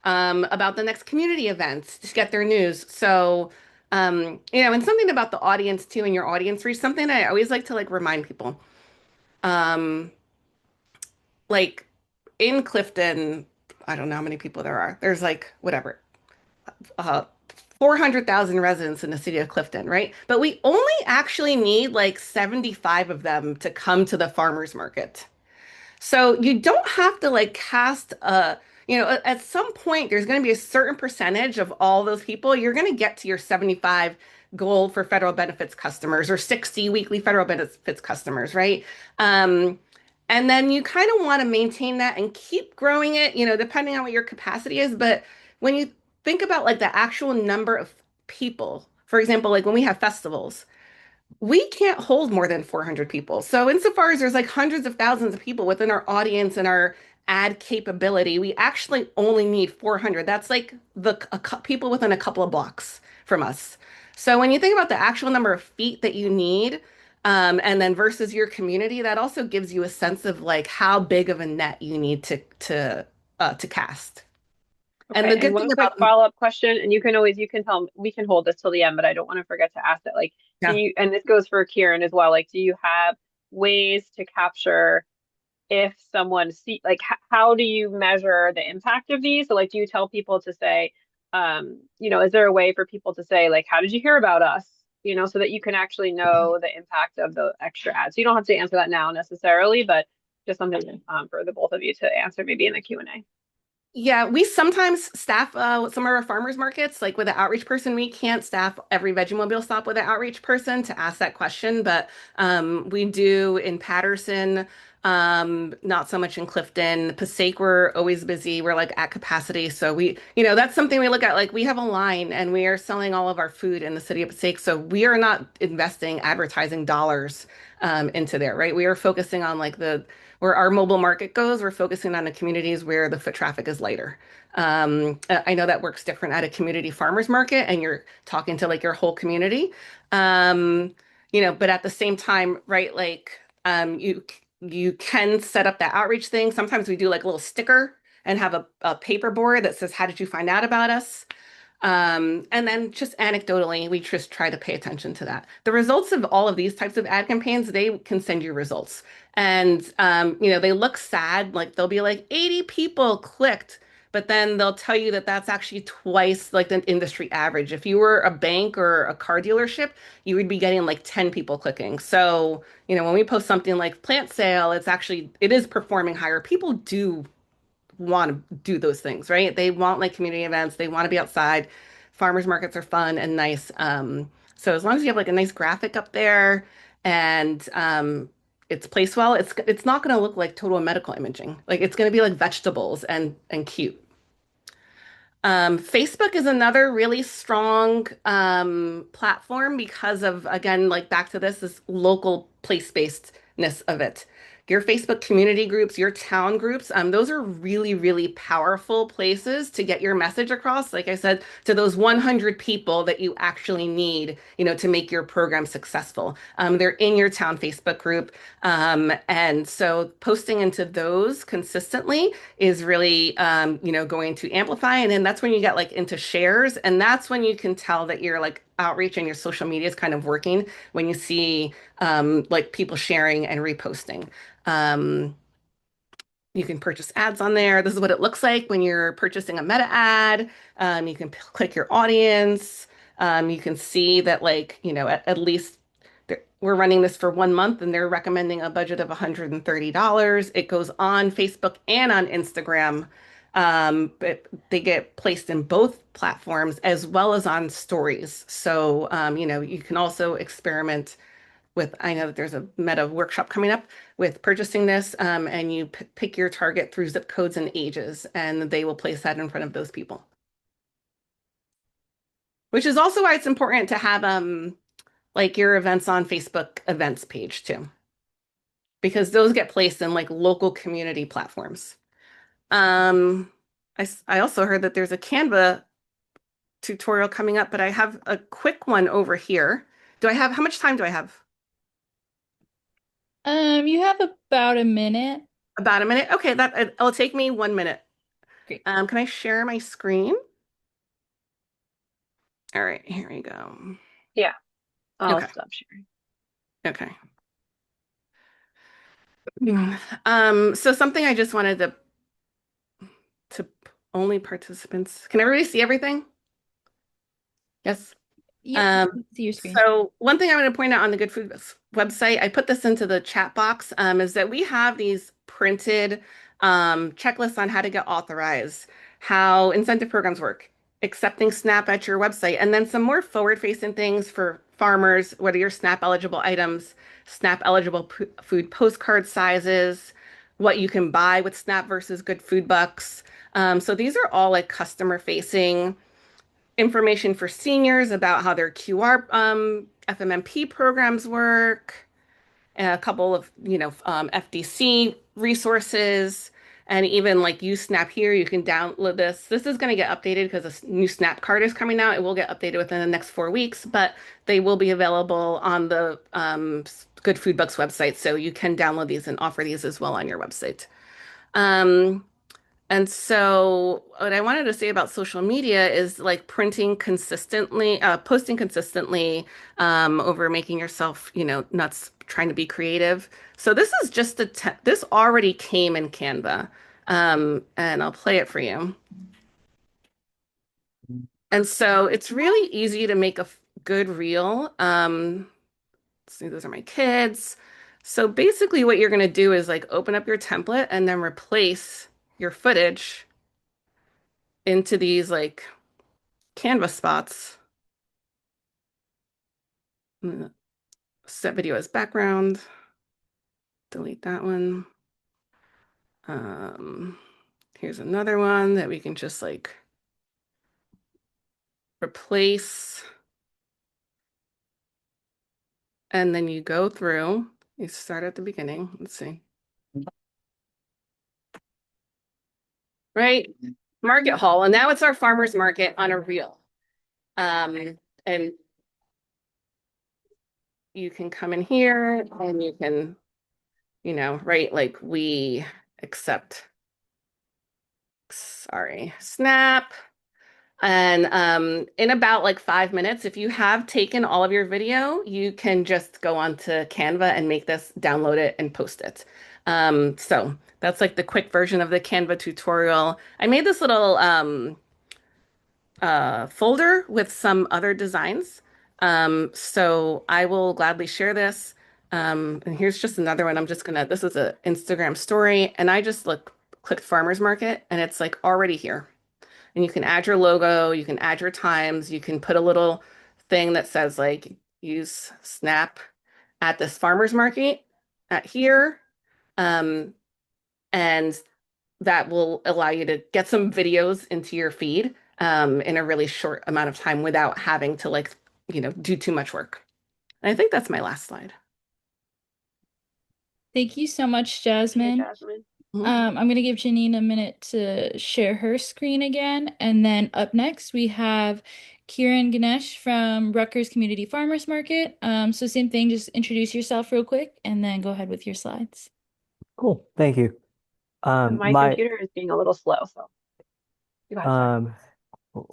about the next community events, to get their news. So, and something about the audience too, and your audience reach, something I always like to like remind people. Um, like in Clifton, I don't know how many people there are. There's like whatever, uh 400,000 residents in the city of Clifton, right? But we only actually need like 75 of them to come to the farmers market. So you don't have to like cast at some point there's going to be a certain percentage of all those people. You're going to get to your 75 goal for federal benefits customers or 60 weekly federal benefits customers, right? Um, and then you kind of want to maintain that and keep growing it, depending on what your capacity is. But when you think about like the actual number of people, for example, like when we have festivals, we can't hold more than 400 people. So insofar as there's like hundreds of thousands of people within our audience and our ad capability, we actually only need 400. That's like people within a couple of blocks from us. So when you think about the actual number of feet that you need, and then versus your community, that also gives you a sense of like how big of a net you need to cast. And Okay, the and good one thing quick about, follow-up question, and you can tell we can hold this till the end, but I don't want to forget to ask it. Like, do yeah. you, and this goes for Kieran as well, like, do you have ways to capture if someone see like how do you measure the impact of these? So like do you tell people to say, is there a way for people to say like, how did you hear about us? So that you can actually know the impact of the extra ads. You don't have to answer that now necessarily, but just something for the both of you to answer maybe in the Q&A. Yeah, we sometimes staff some of our farmers markets, like with an outreach person. We can't staff every Vegemobile stop with an outreach person to ask that question, but we do in Patterson, not so much in Clifton. Passaic, we're always busy. We're like at capacity. So that's something we look at. Like we have a line and we are selling all of our food in the city of Passaic. So we are not investing advertising dollars into there, right? We are focusing on like the where our mobile market goes, we're focusing on the communities where the foot traffic is lighter. I know that works different at a community farmers market, and you're talking to like your whole community. But at the same time, right, like you can set up that outreach thing. Sometimes we do like a little sticker and have a paper board that says, "How did you find out about us?" And then just anecdotally, we just try to pay attention to that. The results of all of these types of ad campaigns, they can send you results. And they look sad, like they'll be like 80 people clicked, but then they'll tell you that that's actually twice like the industry average. If you were a bank or a car dealership, you would be getting like 10 people clicking. So, when we post something like plant sale, it is performing higher. People do want to do those things, right? They want like community events, they want to be outside. Farmers markets are fun and nice. So as long as you have like a nice graphic up there and it's placed well, it's not going to look like total medical imaging. Like it's going to be like vegetables and cute. Facebook is another really strong platform because of, again, like back to this local place-basedness of it. Your Facebook community groups, your town groups, those are really, really powerful places to get your message across. Like I said, to those 100 people that you actually need, to make your program successful. They're in your town Facebook group. And so posting into those consistently is really going to amplify, and then that's when you get like into shares, and that's when you can tell that your like outreach and your social media is kind of working when you see like people sharing and reposting. um, you can purchase ads on there. This is what it looks like when you're purchasing a meta ad. You can click your audience. You can see that like at least we're running this for 1 month and they're recommending a budget of $130. It goes on Facebook and on Instagram, but they get placed in both platforms as well as on stories. So, you can also experiment with, I know that there's a meta workshop coming up with purchasing this, and you pick your target through zip codes and ages, and they will place that in front of those people. Which is also why it's important to have like your events on Facebook events page too, because those get placed in like local community platforms. Um, I also heard that there's a Canva tutorial coming up, but I have a quick one over here. How much time do I have? You have about a minute. About a minute? Okay, it'll take me 1 minute. Great. Can I share my screen? All right, here we go. Yeah, I'll Okay, stop sharing. okay. So something I just wanted to only participants. Can everybody see everything? Yes. Yep, Um, see your screen. so one thing I want to point out on the Good Food website, I put this into the chat box, is that we have these printed checklists on how to get authorized, how incentive programs work, accepting SNAP at your website, and then some more forward-facing things for farmers, whether you're SNAP eligible items, SNAP eligible food postcard sizes, what you can buy with SNAP versus Good Food Bucks. So these are all like customer facing information for seniors about how their QR FMMP programs work, and a couple of FDC resources, and even like use Snap here. You can download this. This is going to get updated because a new Snap card is coming out. It will get updated within the next 4 weeks, but they will be available on the Good Food Bucks website, so you can download these and offer these as well on your website. Um, And so what I wanted to say about social media is like printing consistently, posting consistently, over making yourself, nuts trying to be creative. So this is just this already came in Canva. And I'll play it for you. And so it's really easy to make a good reel. Let's see, those are my kids. So basically what you're going to do is like open up your template and then replace your footage into these like canvas spots. Set video as background. Delete that one. Um, Here's another one that we can just like replace. And then you go through, you start at the beginning. Let's see. Right? Market hall. And now it's our farmer's market on a reel. And you can come in here and you can, write like we accept, snap. And in about like 5 minutes, if you have taken all of your video, you can just go onto Canva and make this, download it, and post it. So that's like the quick version of the Canva tutorial. I made this little folder with some other designs. So I will gladly share this. And here's just another one. This is an Instagram story, and I just clicked farmers market, and it's like already here. And you can add your logo, you can add your times, you can put a little thing that says like use Snap at this farmer's market at here. And that will allow you to get some videos into your feed in a really short amount of time without having to do too much work. And I think that's my last slide. Thank you so much, Hey, Jasmine. Jasmine. I'm going to give Janine a minute to share her screen again. And then up next, we have Kiran Ganesh from Rutgers Community Farmers Market. So same thing, just introduce yourself real quick and then go ahead with your slides. Cool. Thank you. And my My computer is being a little slow, so you go ahead. Sorry.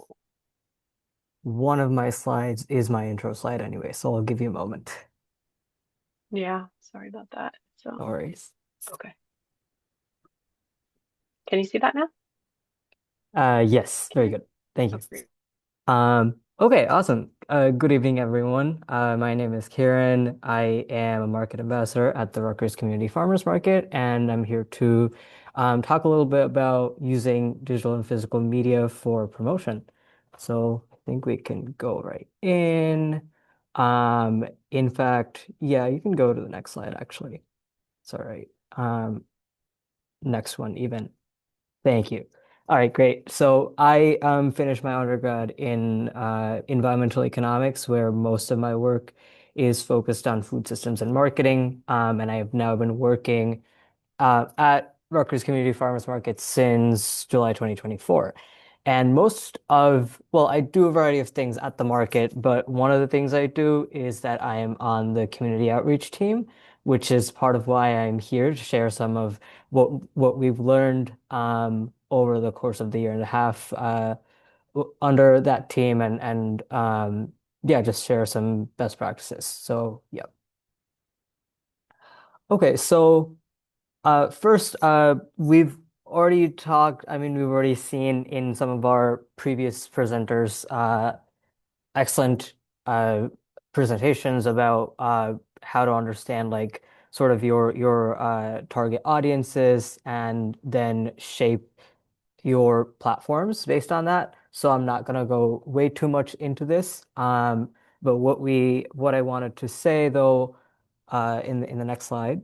one of my slides is my intro slide anyway, so I'll give you a moment. Yeah, sorry about that. So, No worries. okay. Can you see that now? Yes, very good. Thank you. Oh, great. Okay, awesome. Good evening, everyone. My name is Kieran. I am a market ambassador at the Rutgers Community Farmers Market, and I'm here to talk a little bit about using digital and physical media for promotion. So I think we can go right in. In fact, yeah, you can go to the next slide, actually. It's all right. Next one, even. Thank you. All right, great. So I finished my undergrad in environmental economics, where most of my work is focused on food systems and marketing. And I have now been working at Rutgers Community Farmers Market since July 2024. And well, I do a variety of things at the market, but one of the things I do is that I am on the community outreach team, which is part of why I'm here to share some of what we've learned over the course of the year and a half under that team, and yeah, just share some best practices. So yeah. Okay, so first, we've already seen in some of our previous presenters excellent presentations about how to understand like sort of your target audiences and then shape your platforms based on that. So I'm not gonna go way too much into this. But what I wanted to say though, in the next slide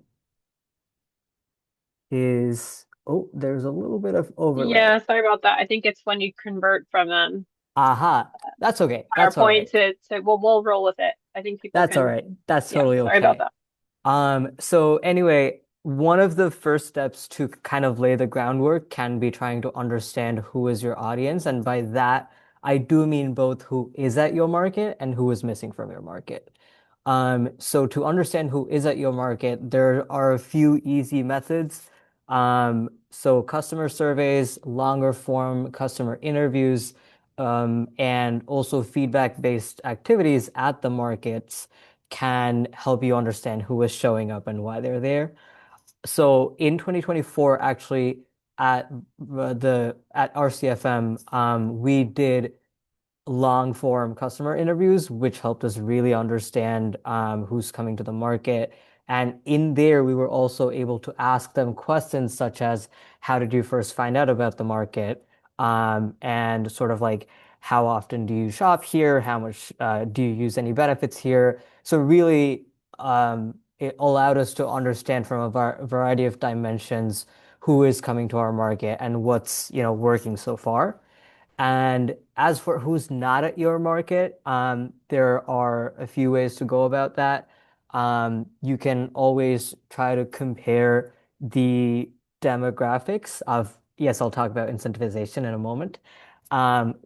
is, oh, there's a little bit of overlay. Yeah, sorry about that. I think it's when you convert from Aha, that's okay. That's all PowerPoint right. to we'll roll with it. I think people That's all can, right. That's yeah, totally sorry about okay. that. So anyway, one of the first steps to kind of lay the groundwork can be trying to understand who is your audience. And by that, I do mean both who is at your market and who is missing from your market. So to understand who is at your market, there are a few easy methods. So customer surveys, longer form customer interviews, and also feedback-based activities at the markets can help you understand who is showing up and why they're there. So in 2024, actually, at at RCFM, we did long form customer interviews, which helped us really understand who's coming to the market. And in there, we were also able to ask them questions such as, how did you first find out about the market? And sort of like, how often do you shop here? How much do you use any benefits here? So really, it allowed us to understand from a variety of dimensions who is coming to our market and what's, working so far. And as for who's not at your market, there are a few ways to go about that. You can always try to compare the demographics of, yes, I'll talk about incentivization in a moment. Um,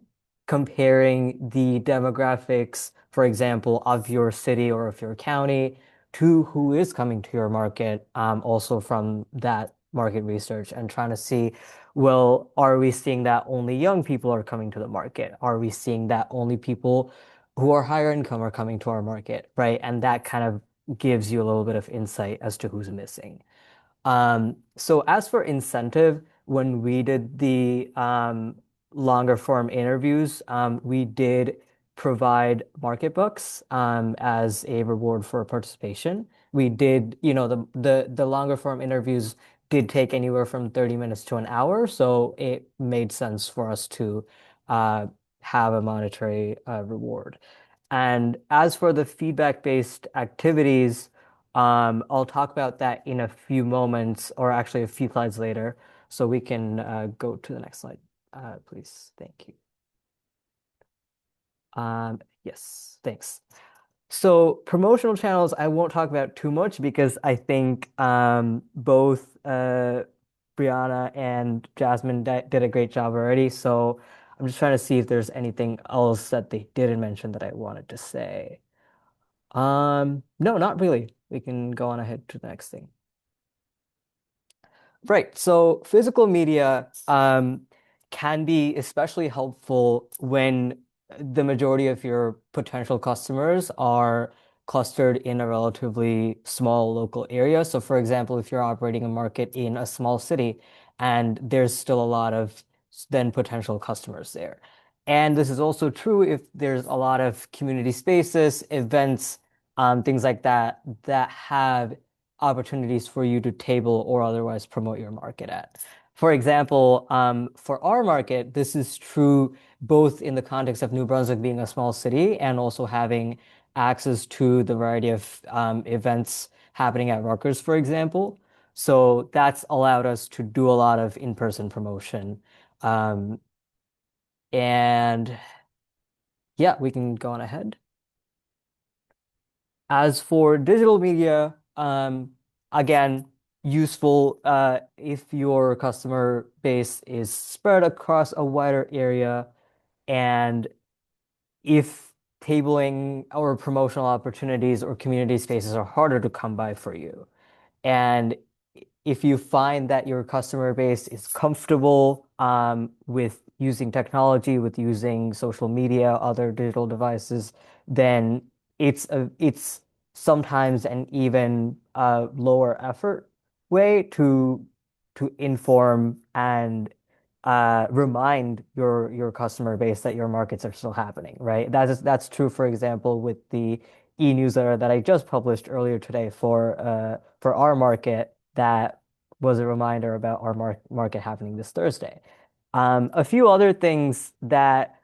Comparing the demographics, for example, of your city or of your county to who is coming to your market, also from that market research and trying to see, well, are we seeing that only young people are coming to the market? Are we seeing that only people who are higher income are coming to our market, right? And that kind of gives you a little bit of insight as to who's missing. So as for incentive, when we did the longer form interviews, we did provide market books as a reward for participation. We did, the longer form interviews did take anywhere from 30 minutes to an hour, so it made sense for us to uh, have a monetary reward. And as for the feedback-based activities, I'll talk about that in a few moments, or actually a few slides later, so we can go to the next slide, please. Thank you. Yes, thanks. So promotional channels, I won't talk about too much because I think both Brianna and Jasmine did a great job already. So I'm just trying to see if there's anything else that they didn't mention that I wanted to say. No, not really. We can go on ahead to the next thing. Right. So physical media can be especially helpful when the majority of your potential customers are clustered in a relatively small local area. So, for example, if you're operating a market in a small city and there's still a lot of then potential customers there. And this is also true if there's a lot of community spaces, events, things like that, that have opportunities for you to table or otherwise promote your market at. For example, for our market, this is true both in the context of New Brunswick being a small city and also having access to the variety of events happening at Rutgers, for example. So that's allowed us to do a lot of in-person promotion. Um, and yeah, we can go on ahead. As for digital media, again, useful if your customer base is spread across a wider area and if tabling or promotional opportunities or community spaces are harder to come by for you. And if you find that your customer base is comfortable with using technology, with using social media, other digital devices, then it's sometimes an even lower effort way to inform and remind your customer base that your markets are still happening, right? That's true, for example, with the e-newsletter that I just published earlier today for our market that was a reminder about our market happening this Thursday. A few other things that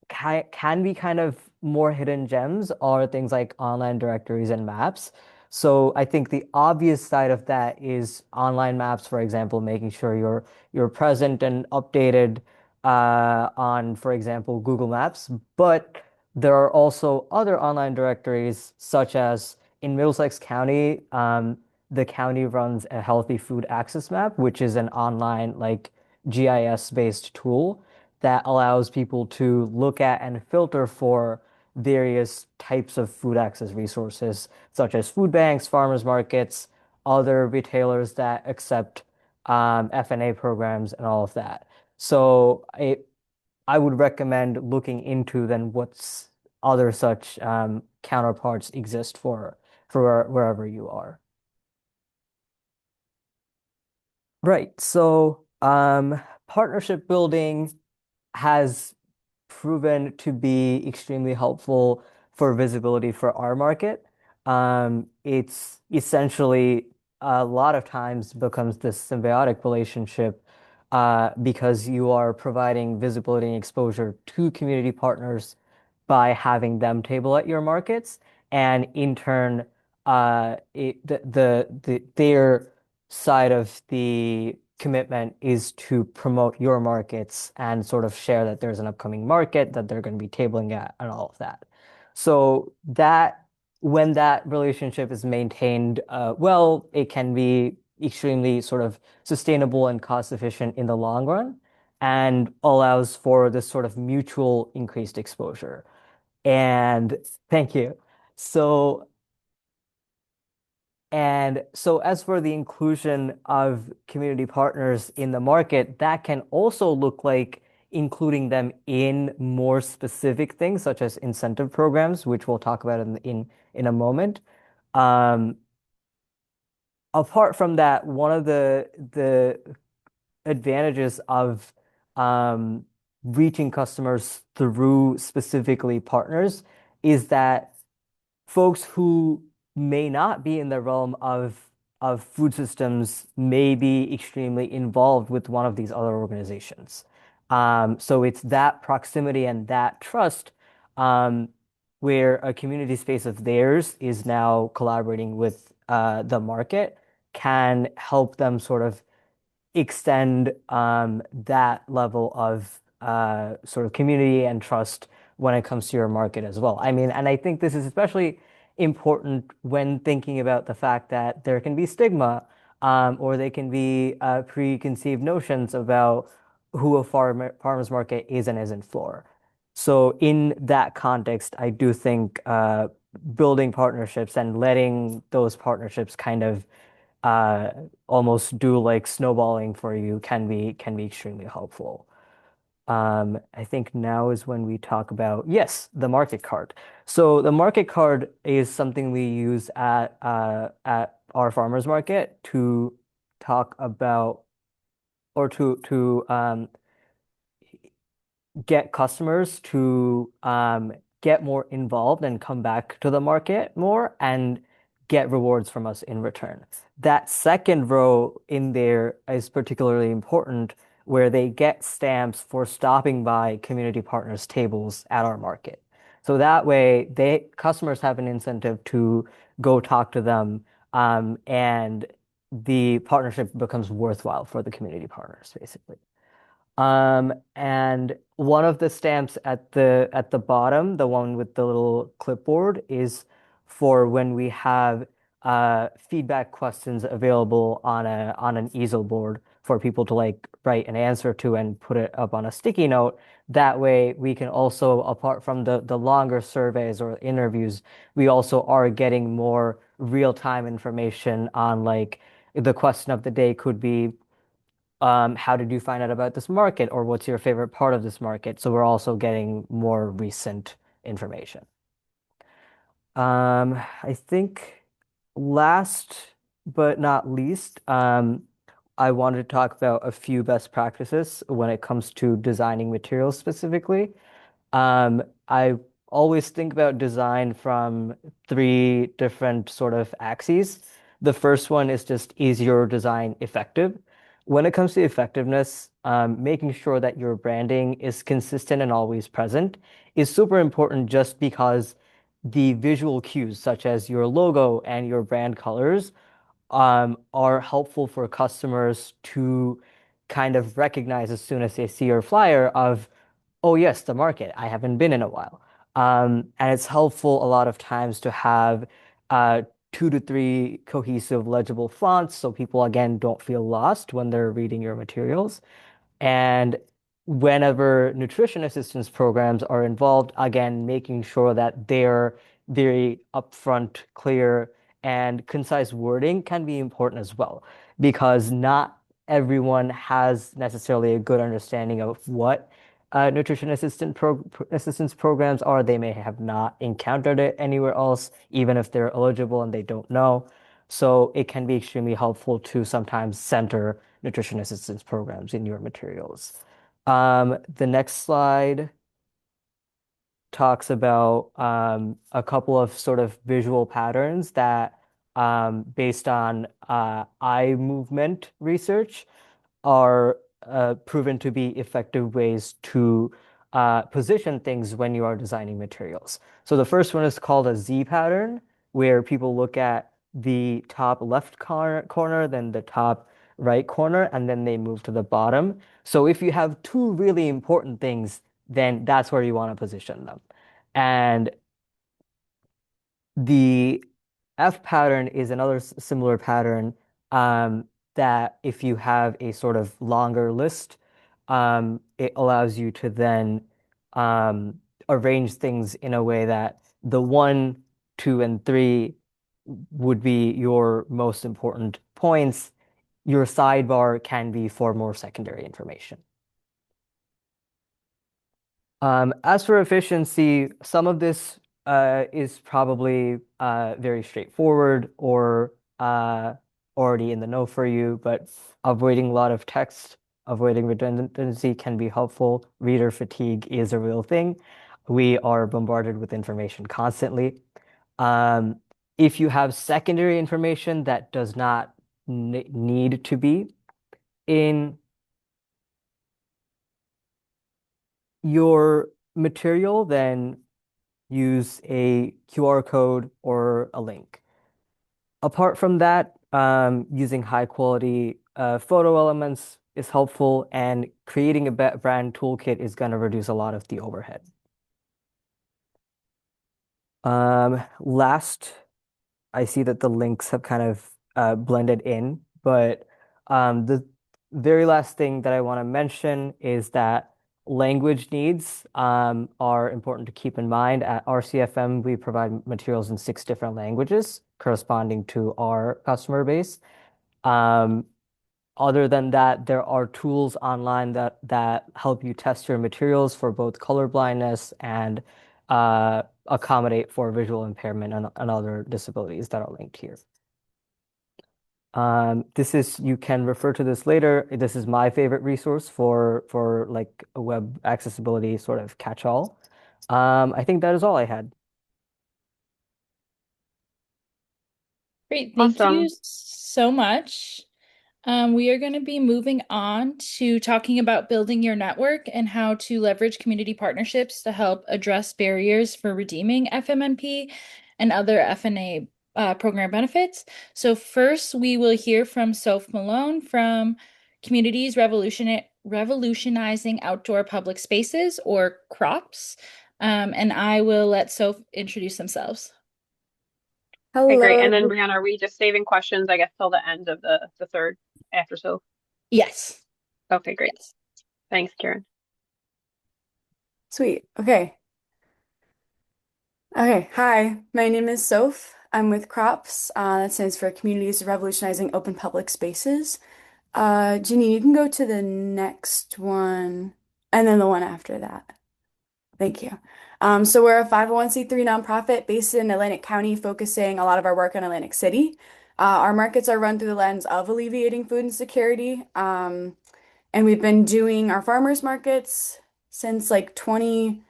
can be kind of more hidden gems are things like online directories and maps. So I think the obvious side of that is online maps, for example, making sure you're present and updated on, for example, Google Maps. But there are also other online directories, such as in Middlesex County, the county runs a healthy food access map, which is an online like GIS-based tool that allows people to look at and filter for various types of food access resources, such as food banks, farmers markets, other retailers that accept F&A programs, and all of that. So I would recommend looking into then what's other such counterparts exist for wherever you are. Right. So partnership building has proven to be extremely helpful for visibility for our market. It's essentially a lot of times becomes this symbiotic relationship because you are providing visibility and exposure to community partners by having them table at your markets, and in turn, their side of the commitment is to promote your markets and sort of share that there's an upcoming market that they're going to be tabling at and all of that. So that when that relationship is maintained well, it can be extremely sort of sustainable and cost efficient in the long run and allows for this sort of mutual increased exposure. And thank you. So as for the inclusion of community partners in the market, that can also look like including them in more specific things, such as incentive programs, which we'll talk about in a moment. Um, Apart from that, one of the advantages of um, reaching customers through specifically partners is that folks who may not be in the realm of food systems may be extremely involved with one of these other organizations. So it's that proximity and that trust um, where a community space of theirs is now collaborating with the market can help them sort of extend that level of sort of community and trust when it comes to your market as well. I mean, and I think this is especially important when thinking about the fact that there can be stigma or they can be preconceived notions about who a farmer's market is and isn't for. So in that context, I do think building partnerships and letting those partnerships kind of uh, almost do like snowballing for you can be extremely helpful. I think now is when we talk about, yes, the market card. So the market card is something we use at our farmers market to talk about or to get customers to get more involved and come back to the market more and get rewards from us in return. That second row in there is particularly important, where they get stamps for stopping by community partners tables at our market. So that way, customers have an incentive to go talk to them, and the partnership becomes worthwhile for the community partners, basically. And one of the stamps at the bottom, the one with the little clipboard, is for when we have feedback questions available on an easel board for people to like write an answer to and put it up on a sticky note. That way, we can also, apart from the longer surveys or interviews, we also are getting more real-time information on like the question of the day could be how did you find out about this market, or what's your favorite part of this market? So we're also getting more recent information. I think last but not least, I wanted to talk about a few best practices when it comes to designing materials specifically. I always think about design from three different sort of axes. The first one is just, is your design effective? When it comes to effectiveness, making sure that your branding is consistent and always present is super important just because the visual cues, such as your logo and your brand colors, are helpful for customers to kind of recognize as soon as they see your flyer of, oh yes, the market. I haven't been in a while. And it's helpful a lot of times to have uh, 2 to 3 cohesive, legible fonts so people again don't feel lost when they're reading your materials. And whenever nutrition assistance programs are involved, again, making sure that they're very upfront, clear, and concise wording can be important as well. Because not everyone has necessarily a good understanding of what nutrition assistance programs are. They may have not encountered it anywhere else, even if they're eligible and they don't know. So it can be extremely helpful to sometimes center nutrition assistance programs in your materials. The next slide talks about a couple of sort of visual patterns that, based on eye movement research, are proven to be effective ways to position things when you are designing materials. So the first one is called a Z pattern, where people look at the top left corner, then the top right corner, and then they move to the bottom. So if you have two really important things, then that's where you want to position them. And the F pattern is another similar pattern, that if you have a sort of longer list, it allows you to then arrange things in a way that the one, two, and three would be your most important points. Your sidebar can be for more secondary information. As for efficiency, some of this is probably very straightforward or already in the know for you, but avoiding a lot of text, avoiding redundancy can be helpful. Reader fatigue is a real thing. We are bombarded with information constantly. Um, if you have secondary information that does not need to be in your material, then use a QR code or a link. Apart from that, using high quality photo elements is helpful, and creating a brand toolkit is going to reduce a lot of the overhead. Last, I see that the links have kind of blended in, but the very last thing that I want to mention is that language needs are important to keep in mind. At RCFM, we provide materials in 6 different languages corresponding to our customer base. Um, Other than that, there are tools online that help you test your materials for both color blindness and accommodate for visual impairment and other disabilities that are linked here. You can refer to this later. This is my favorite resource for like a web accessibility sort of catch-all. I think that is all I had. Great. Thank you Awesome. so much. We are going to be moving on to talking about building your network and how to leverage community partnerships to help address barriers for redeeming FMNP and other FNA program benefits. So first, we will hear from Soph Malone from Communities Revolutionizing Outdoor Public Spaces, or CROPS. And I will let Soph introduce themselves. Okay, great. Hello. And then Brianna, are we just saving questions, I guess, till the end of the third after so? Yes. Okay, great. Yes. Thanks, Karen. Sweet. Okay. Okay. Hi, my name is Soph. I'm with CROPS. That stands for Communities Revolutionizing Open Public Spaces. Janine, you can go to the next one and then the one after that. Thank you. So we're a 501(c)(3) nonprofit based in Atlantic County, focusing a lot of our work on Atlantic City. Our markets are run through the lens of alleviating food insecurity. And we've been doing our farmers markets since like 2020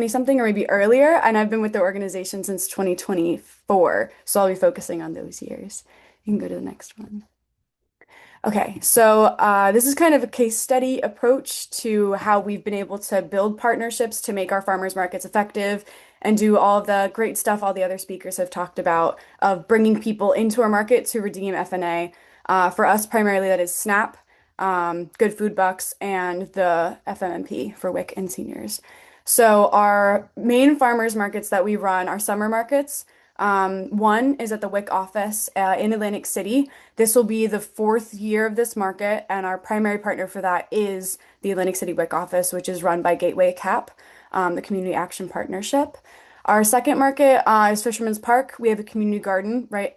something or maybe earlier. And I've been with the organization since 2024. So I'll be focusing on those years. You can go to the next one. Okay, so this is kind of a case study approach to how we've been able to build partnerships to make our farmers markets effective and do all of the great stuff all the other speakers have talked about of bringing people into our market to redeem FNA. For us, primarily that is SNAP, Good Food Bucks, and the FMNP for WIC and seniors. So our main farmers markets that we run are summer markets. One is at the WIC office in Atlantic City. This will be the 4th year of this market, and our primary partner for that is the Atlantic City WIC office, which is run by Gateway CAP, the Community Action Partnership. Our second market is Fisherman's Park. We have a community garden right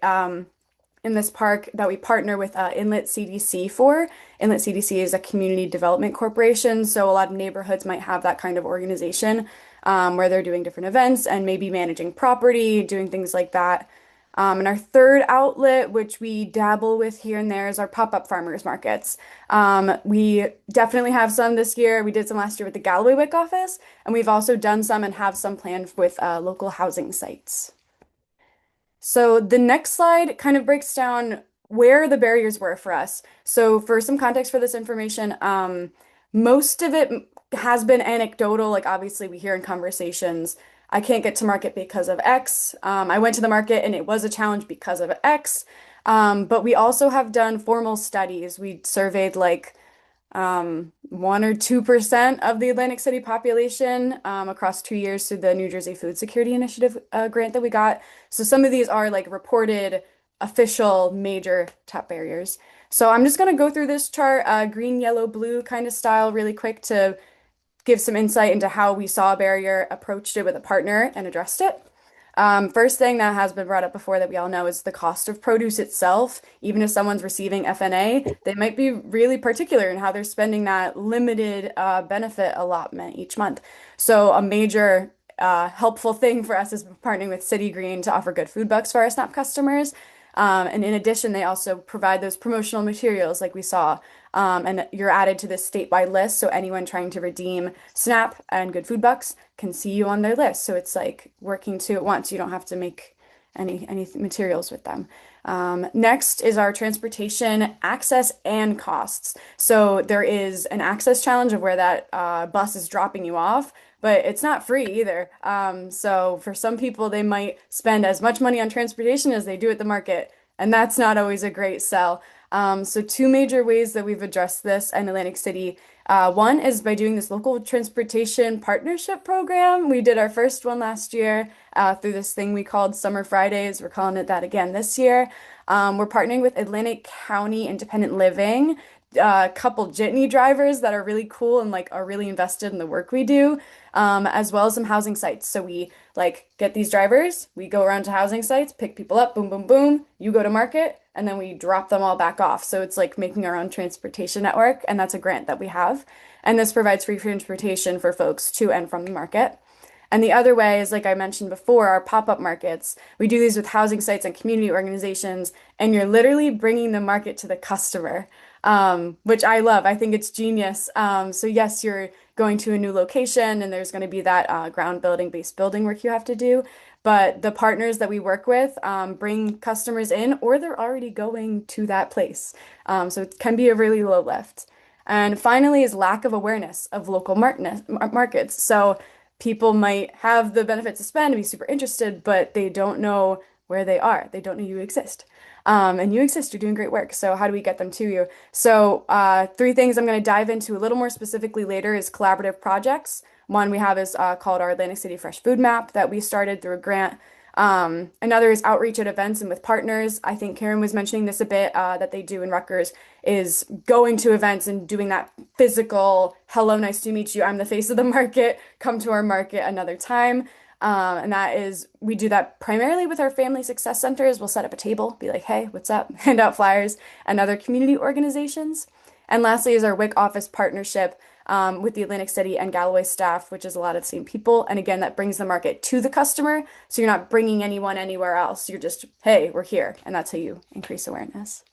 in this park that we partner with Inlet CDC for. Inlet CDC is a community development corporation, so a lot of neighborhoods might have that kind of organization where they're doing different events and maybe managing property, doing things like that. And our third outlet, which we dabble with here and there, is our pop-up farmers markets. We definitely have some this year. We did some last year with the Galloway WIC office, and we've also done some and have some planned with local housing sites. So the next slide kind of breaks down where the barriers were for us. So for some context for this information, most of it has been anecdotal. Like obviously we hear in conversations, I can't get to market because of X. I went to the market and it was a challenge because of X. But we also have done formal studies. We surveyed like 1 or 2% of the Atlantic City population across 2 years through the New Jersey Food Security Initiative grant that we got. So some of these are like reported official major top barriers. So I'm just going to go through this chart, green, yellow, blue kind of style really quick to give some insight into how we saw a barrier, approached it with a partner, and addressed it. First thing that has been brought up before that we all know is the cost of produce itself. Even if someone's receiving FNA, they might be really particular in how they're spending that limited benefit allotment each month. So a major helpful thing for us is partnering with City Green to offer good food bucks for our SNAP customers. And in addition, they also provide those promotional materials like we saw. And you're added to this statewide list. So anyone trying to redeem SNAP and good food bucks can see you on their list. So it's like working two at once. You don't have to make any materials with them. Next is our transportation access and costs. So there is an access challenge of where that bus is dropping you off, but it's not free either. So for some people, they might spend as much money on transportation as they do at the market, and that's not always a great sell. So two major ways that we've addressed this in Atlantic City. One is by doing this local transportation partnership program. We did our first one last year through this thing we called Summer Fridays. We're calling it that again this year. We're partnering with Atlantic County Independent Living, a couple jitney drivers that are really cool and like are really invested in the work we do, as well as some housing sites. So we like get these drivers, we go around to housing sites, pick people up, boom, boom, boom, you go to market, and then we drop them all back off. So it's like making our own transportation network, and that's a grant that we have. And this provides free transportation for folks to and from the market. And the other way is, like I mentioned before, our pop-up markets. We do these with housing sites and community organizations, and you're literally bringing the market to the customer, which I love. I think it's genius. So yes, you're going to a new location, and there's going to be that ground building, base building work you have to do. But the partners that we work with bring customers in, or they're already going to that place. So it can be a really low lift. And finally is lack of awareness of local markets. So people might have the benefits to spend and be super interested, but they don't know where they are. They don't know you exist. And you exist, you're doing great work. So how do we get them to you? So three things I'm going to dive into a little more specifically later is collaborative projects. One we have is called our Atlantic City Fresh Food Map that we started through a grant. Another is outreach at events and with partners. I think Karen was mentioning this a bit that they do in Rutgers is going to events and doing that physical, hello, nice to meet you. I'm the face of the market. Come to our market another time. And that is, we do that primarily with our family success centers. We'll set up a table, be like, hey, what's up? Hand out flyers and other community organizations. And lastly is our WIC office partnership with the Atlantic City and Galloway staff, which is a lot of the same people. And again, that brings the market to the customer. So you're not bringing anyone anywhere else. You're just, hey, we're here. And that's how you increase awareness.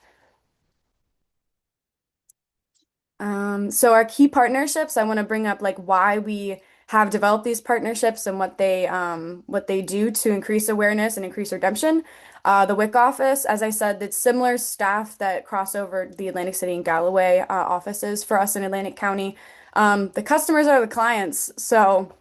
So our key partnerships, I want to bring up like why we have developed these partnerships and what they do to increase awareness and increase redemption. The WIC office, as I said, it's similar staff that cross over the Atlantic City and Galloway offices for us in Atlantic County. The customers are the clients, so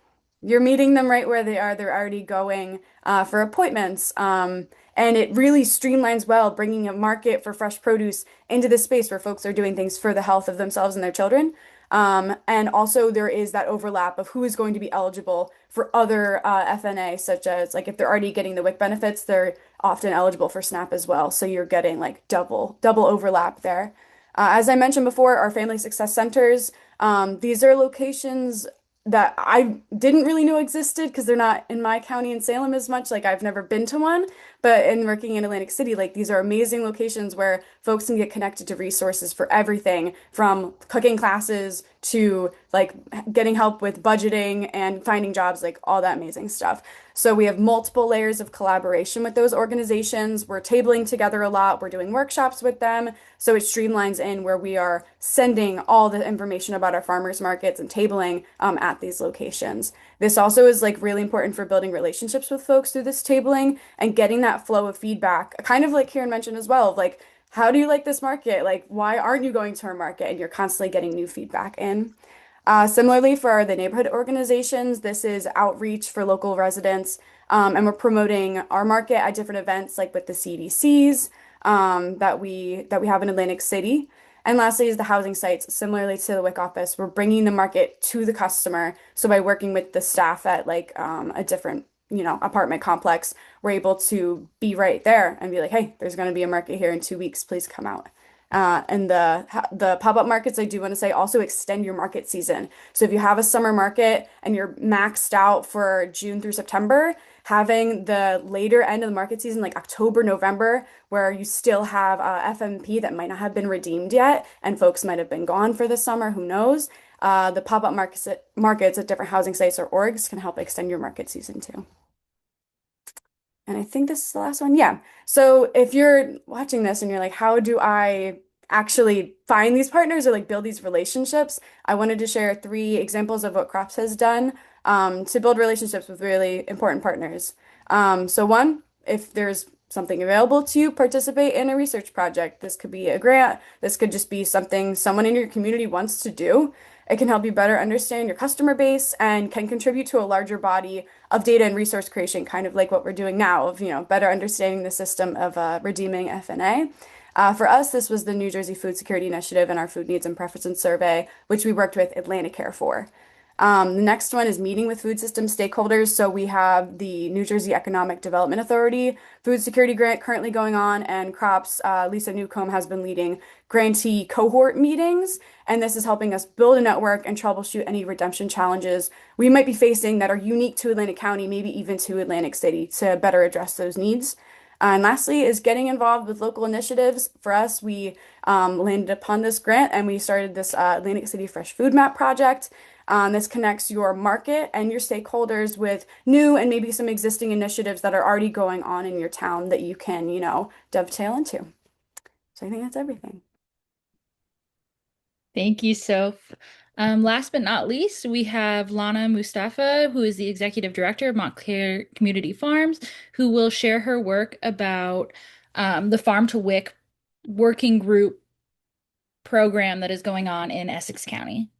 you're meeting them right where they are. They're already going for appointments. And it really streamlines well, bringing a market for fresh produce into the space where folks are doing things for the health of themselves and their children. And also there is that overlap of who is going to be eligible for other FNA, such as like if they're already getting the WIC benefits, they're often eligible for SNAP as well. So you're getting like double overlap there. As I mentioned before, our family success centers, these are locations that I didn't really know existed because they're not in my county in Salem as much. Like I've never been to one, But in working in Atlantic City, like these are amazing locations where folks can get connected to resources for everything from cooking classes to like getting help with budgeting and finding jobs, like all that amazing stuff. So we have multiple layers of collaboration with those organizations. We're tabling together a lot. We're doing workshops with them. So it streamlines in where we are sending all the information about our farmers markets and tabling at these locations. This also is like really important for building relationships with folks through this tabling and getting that flow of feedback, kind of like Kieran mentioned as well, of like, how do you like this market? Like, why aren't you going to our market? And you're constantly getting new feedback in. Similarly, for the neighborhood organizations, this is outreach for local residents, and we're promoting our market at different events, like with the CDCs that we have in Atlantic City. And lastly is the housing sites. Similarly to the WIC office, we're bringing the market to the customer. So by working with the staff at like a different, apartment complex, we're able to be right there and be like, hey, there's going to be a market here in 2 weeks. Please come out. And the pop-up markets, I do want to say, also extend your market season. So if you have a summer market and you're maxed out for June through September, having the later end of the market season, like October, November, where you still have FMP that might not have been redeemed yet, and folks might have been gone for the summer, who knows? The pop-up markets at different housing sites or orgs can help extend your market season too. And I think this is the last one. Yeah. So if you're watching this and you're like, how do I actually find these partners or like build these relationships? I wanted to share 3 examples of what Crops has done to build relationships with really important partners. So one, if there's something available to you, participate in a research project. This could be a grant. This could just be something someone in your community wants to do. It can help you better understand your customer base and can contribute to a larger body of data and resource creation, kind of like what we're doing now of, better understanding the system of redeeming FNA. For us, this was the New Jersey Food Security Initiative and our Food Needs and Preferences Survey, which we worked with Atlanticare for. The next one is meeting with food system stakeholders. So we have the New Jersey Economic Development Authority food security grant currently going on, and Crops, Lisa Newcomb has been leading grantee cohort meetings, and this is helping us build a network and troubleshoot any redemption challenges we might be facing that are unique to Atlantic County, maybe even to Atlantic City, to better address those needs. And lastly is getting involved with local initiatives. For us, we landed upon this grant and we started this Atlantic City Fresh Food Map project. This connects your market and your stakeholders with new and maybe some existing initiatives that are already going on in your town that you can, dovetail into. So I think that's everything. Thank you, Soph. Last but not least, we have Lana Mustafa, who is the Executive Director of Montclair Community Farms, who will share her work about the Farm to WIC working group program that is going on in Essex County.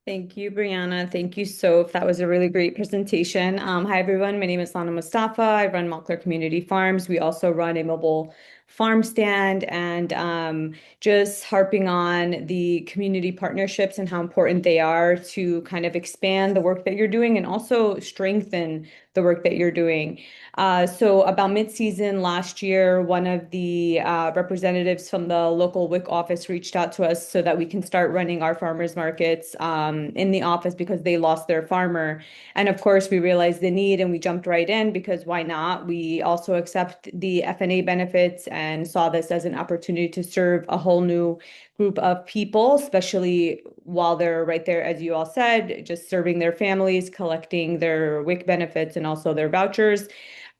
Thank you, Brianna. Thank you, Soph. That was a really great presentation. Hi, everyone. My name is Lana Mustafa. I run Montclair Community Farms. We also run a mobile farm stand and just harping on the community partnerships and how important they are to kind of expand the work that you're doing and also strengthen the work that you're doing. So about mid-season last year, one of the representatives from the local WIC office reached out to us so that we can start running our farmers markets in the office because they lost their farmer. And of course, we realized the need and we jumped right in because why not? We also accept the FNA benefits and saw this as an opportunity to serve a whole new group of people, especially while they're right there, as you all said, just serving their families, collecting their WIC benefits and also their vouchers.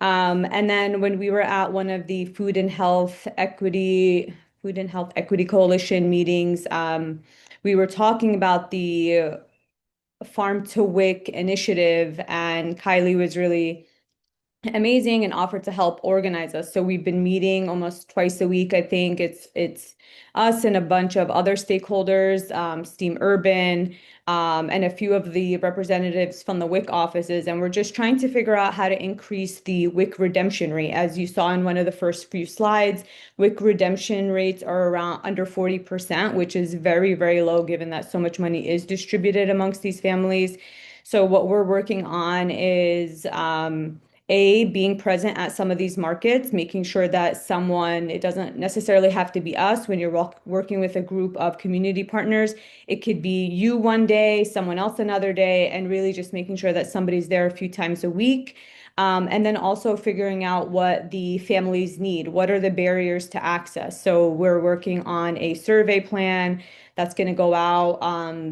And then when we were at one of the Food and Health Equity Coalition meetings, we were talking about the Farm to WIC initiative, and Kylie was really amazing and offered to help organize us. So we've been meeting almost twice a week. I think it's us and a bunch of other stakeholders, Steam Urban, and a few of the representatives from the WIC offices. And we're just trying to figure out how to increase the WIC redemption rate. As you saw in one of the first few slides, WIC redemption rates are around under 40%, which is very, very low given that so much money is distributed amongst these families. So what we're working on is being present at some of these markets, making sure that it doesn't necessarily have to be us when you're working with a group of community partners. It could be you one day, someone else another day, and really just making sure that somebody's there a few times a week. And then also figuring out what the families need. What are the barriers to access? So we're working on a survey plan that's going to go out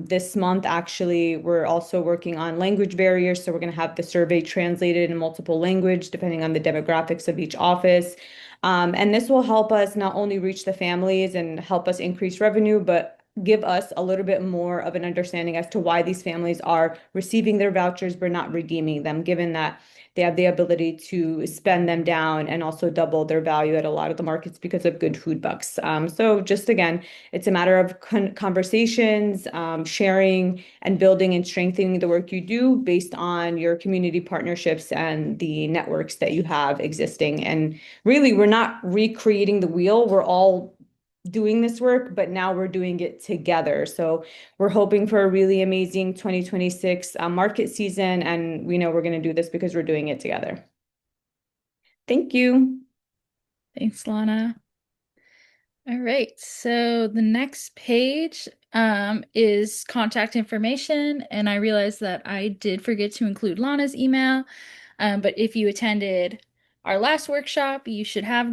this month. Actually, we're also working on language barriers. So we're going to have the survey translated in multiple language, depending on the demographics of each office. And this will help us not only reach the families and help us increase revenue, but give us a little bit more of an understanding as to why these families are receiving their vouchers but not redeeming them, given that they have the ability to spend them down and also double their value at a lot of the markets because of good food bucks. So just again, it's a matter of conversations, sharing, and building and strengthening the work you do based on your community partnerships and the networks that you have existing. And really, we're not recreating the wheel. We're all doing this work, but now we're doing it together. So we're hoping for a really amazing 2026 market season. And we know we're going to do this because we're doing it together. Thank you. Thanks, Lana. All right, so the next page is contact information, and I realized that I did forget to include Lana's email, but if you attended our last workshop, you should have that.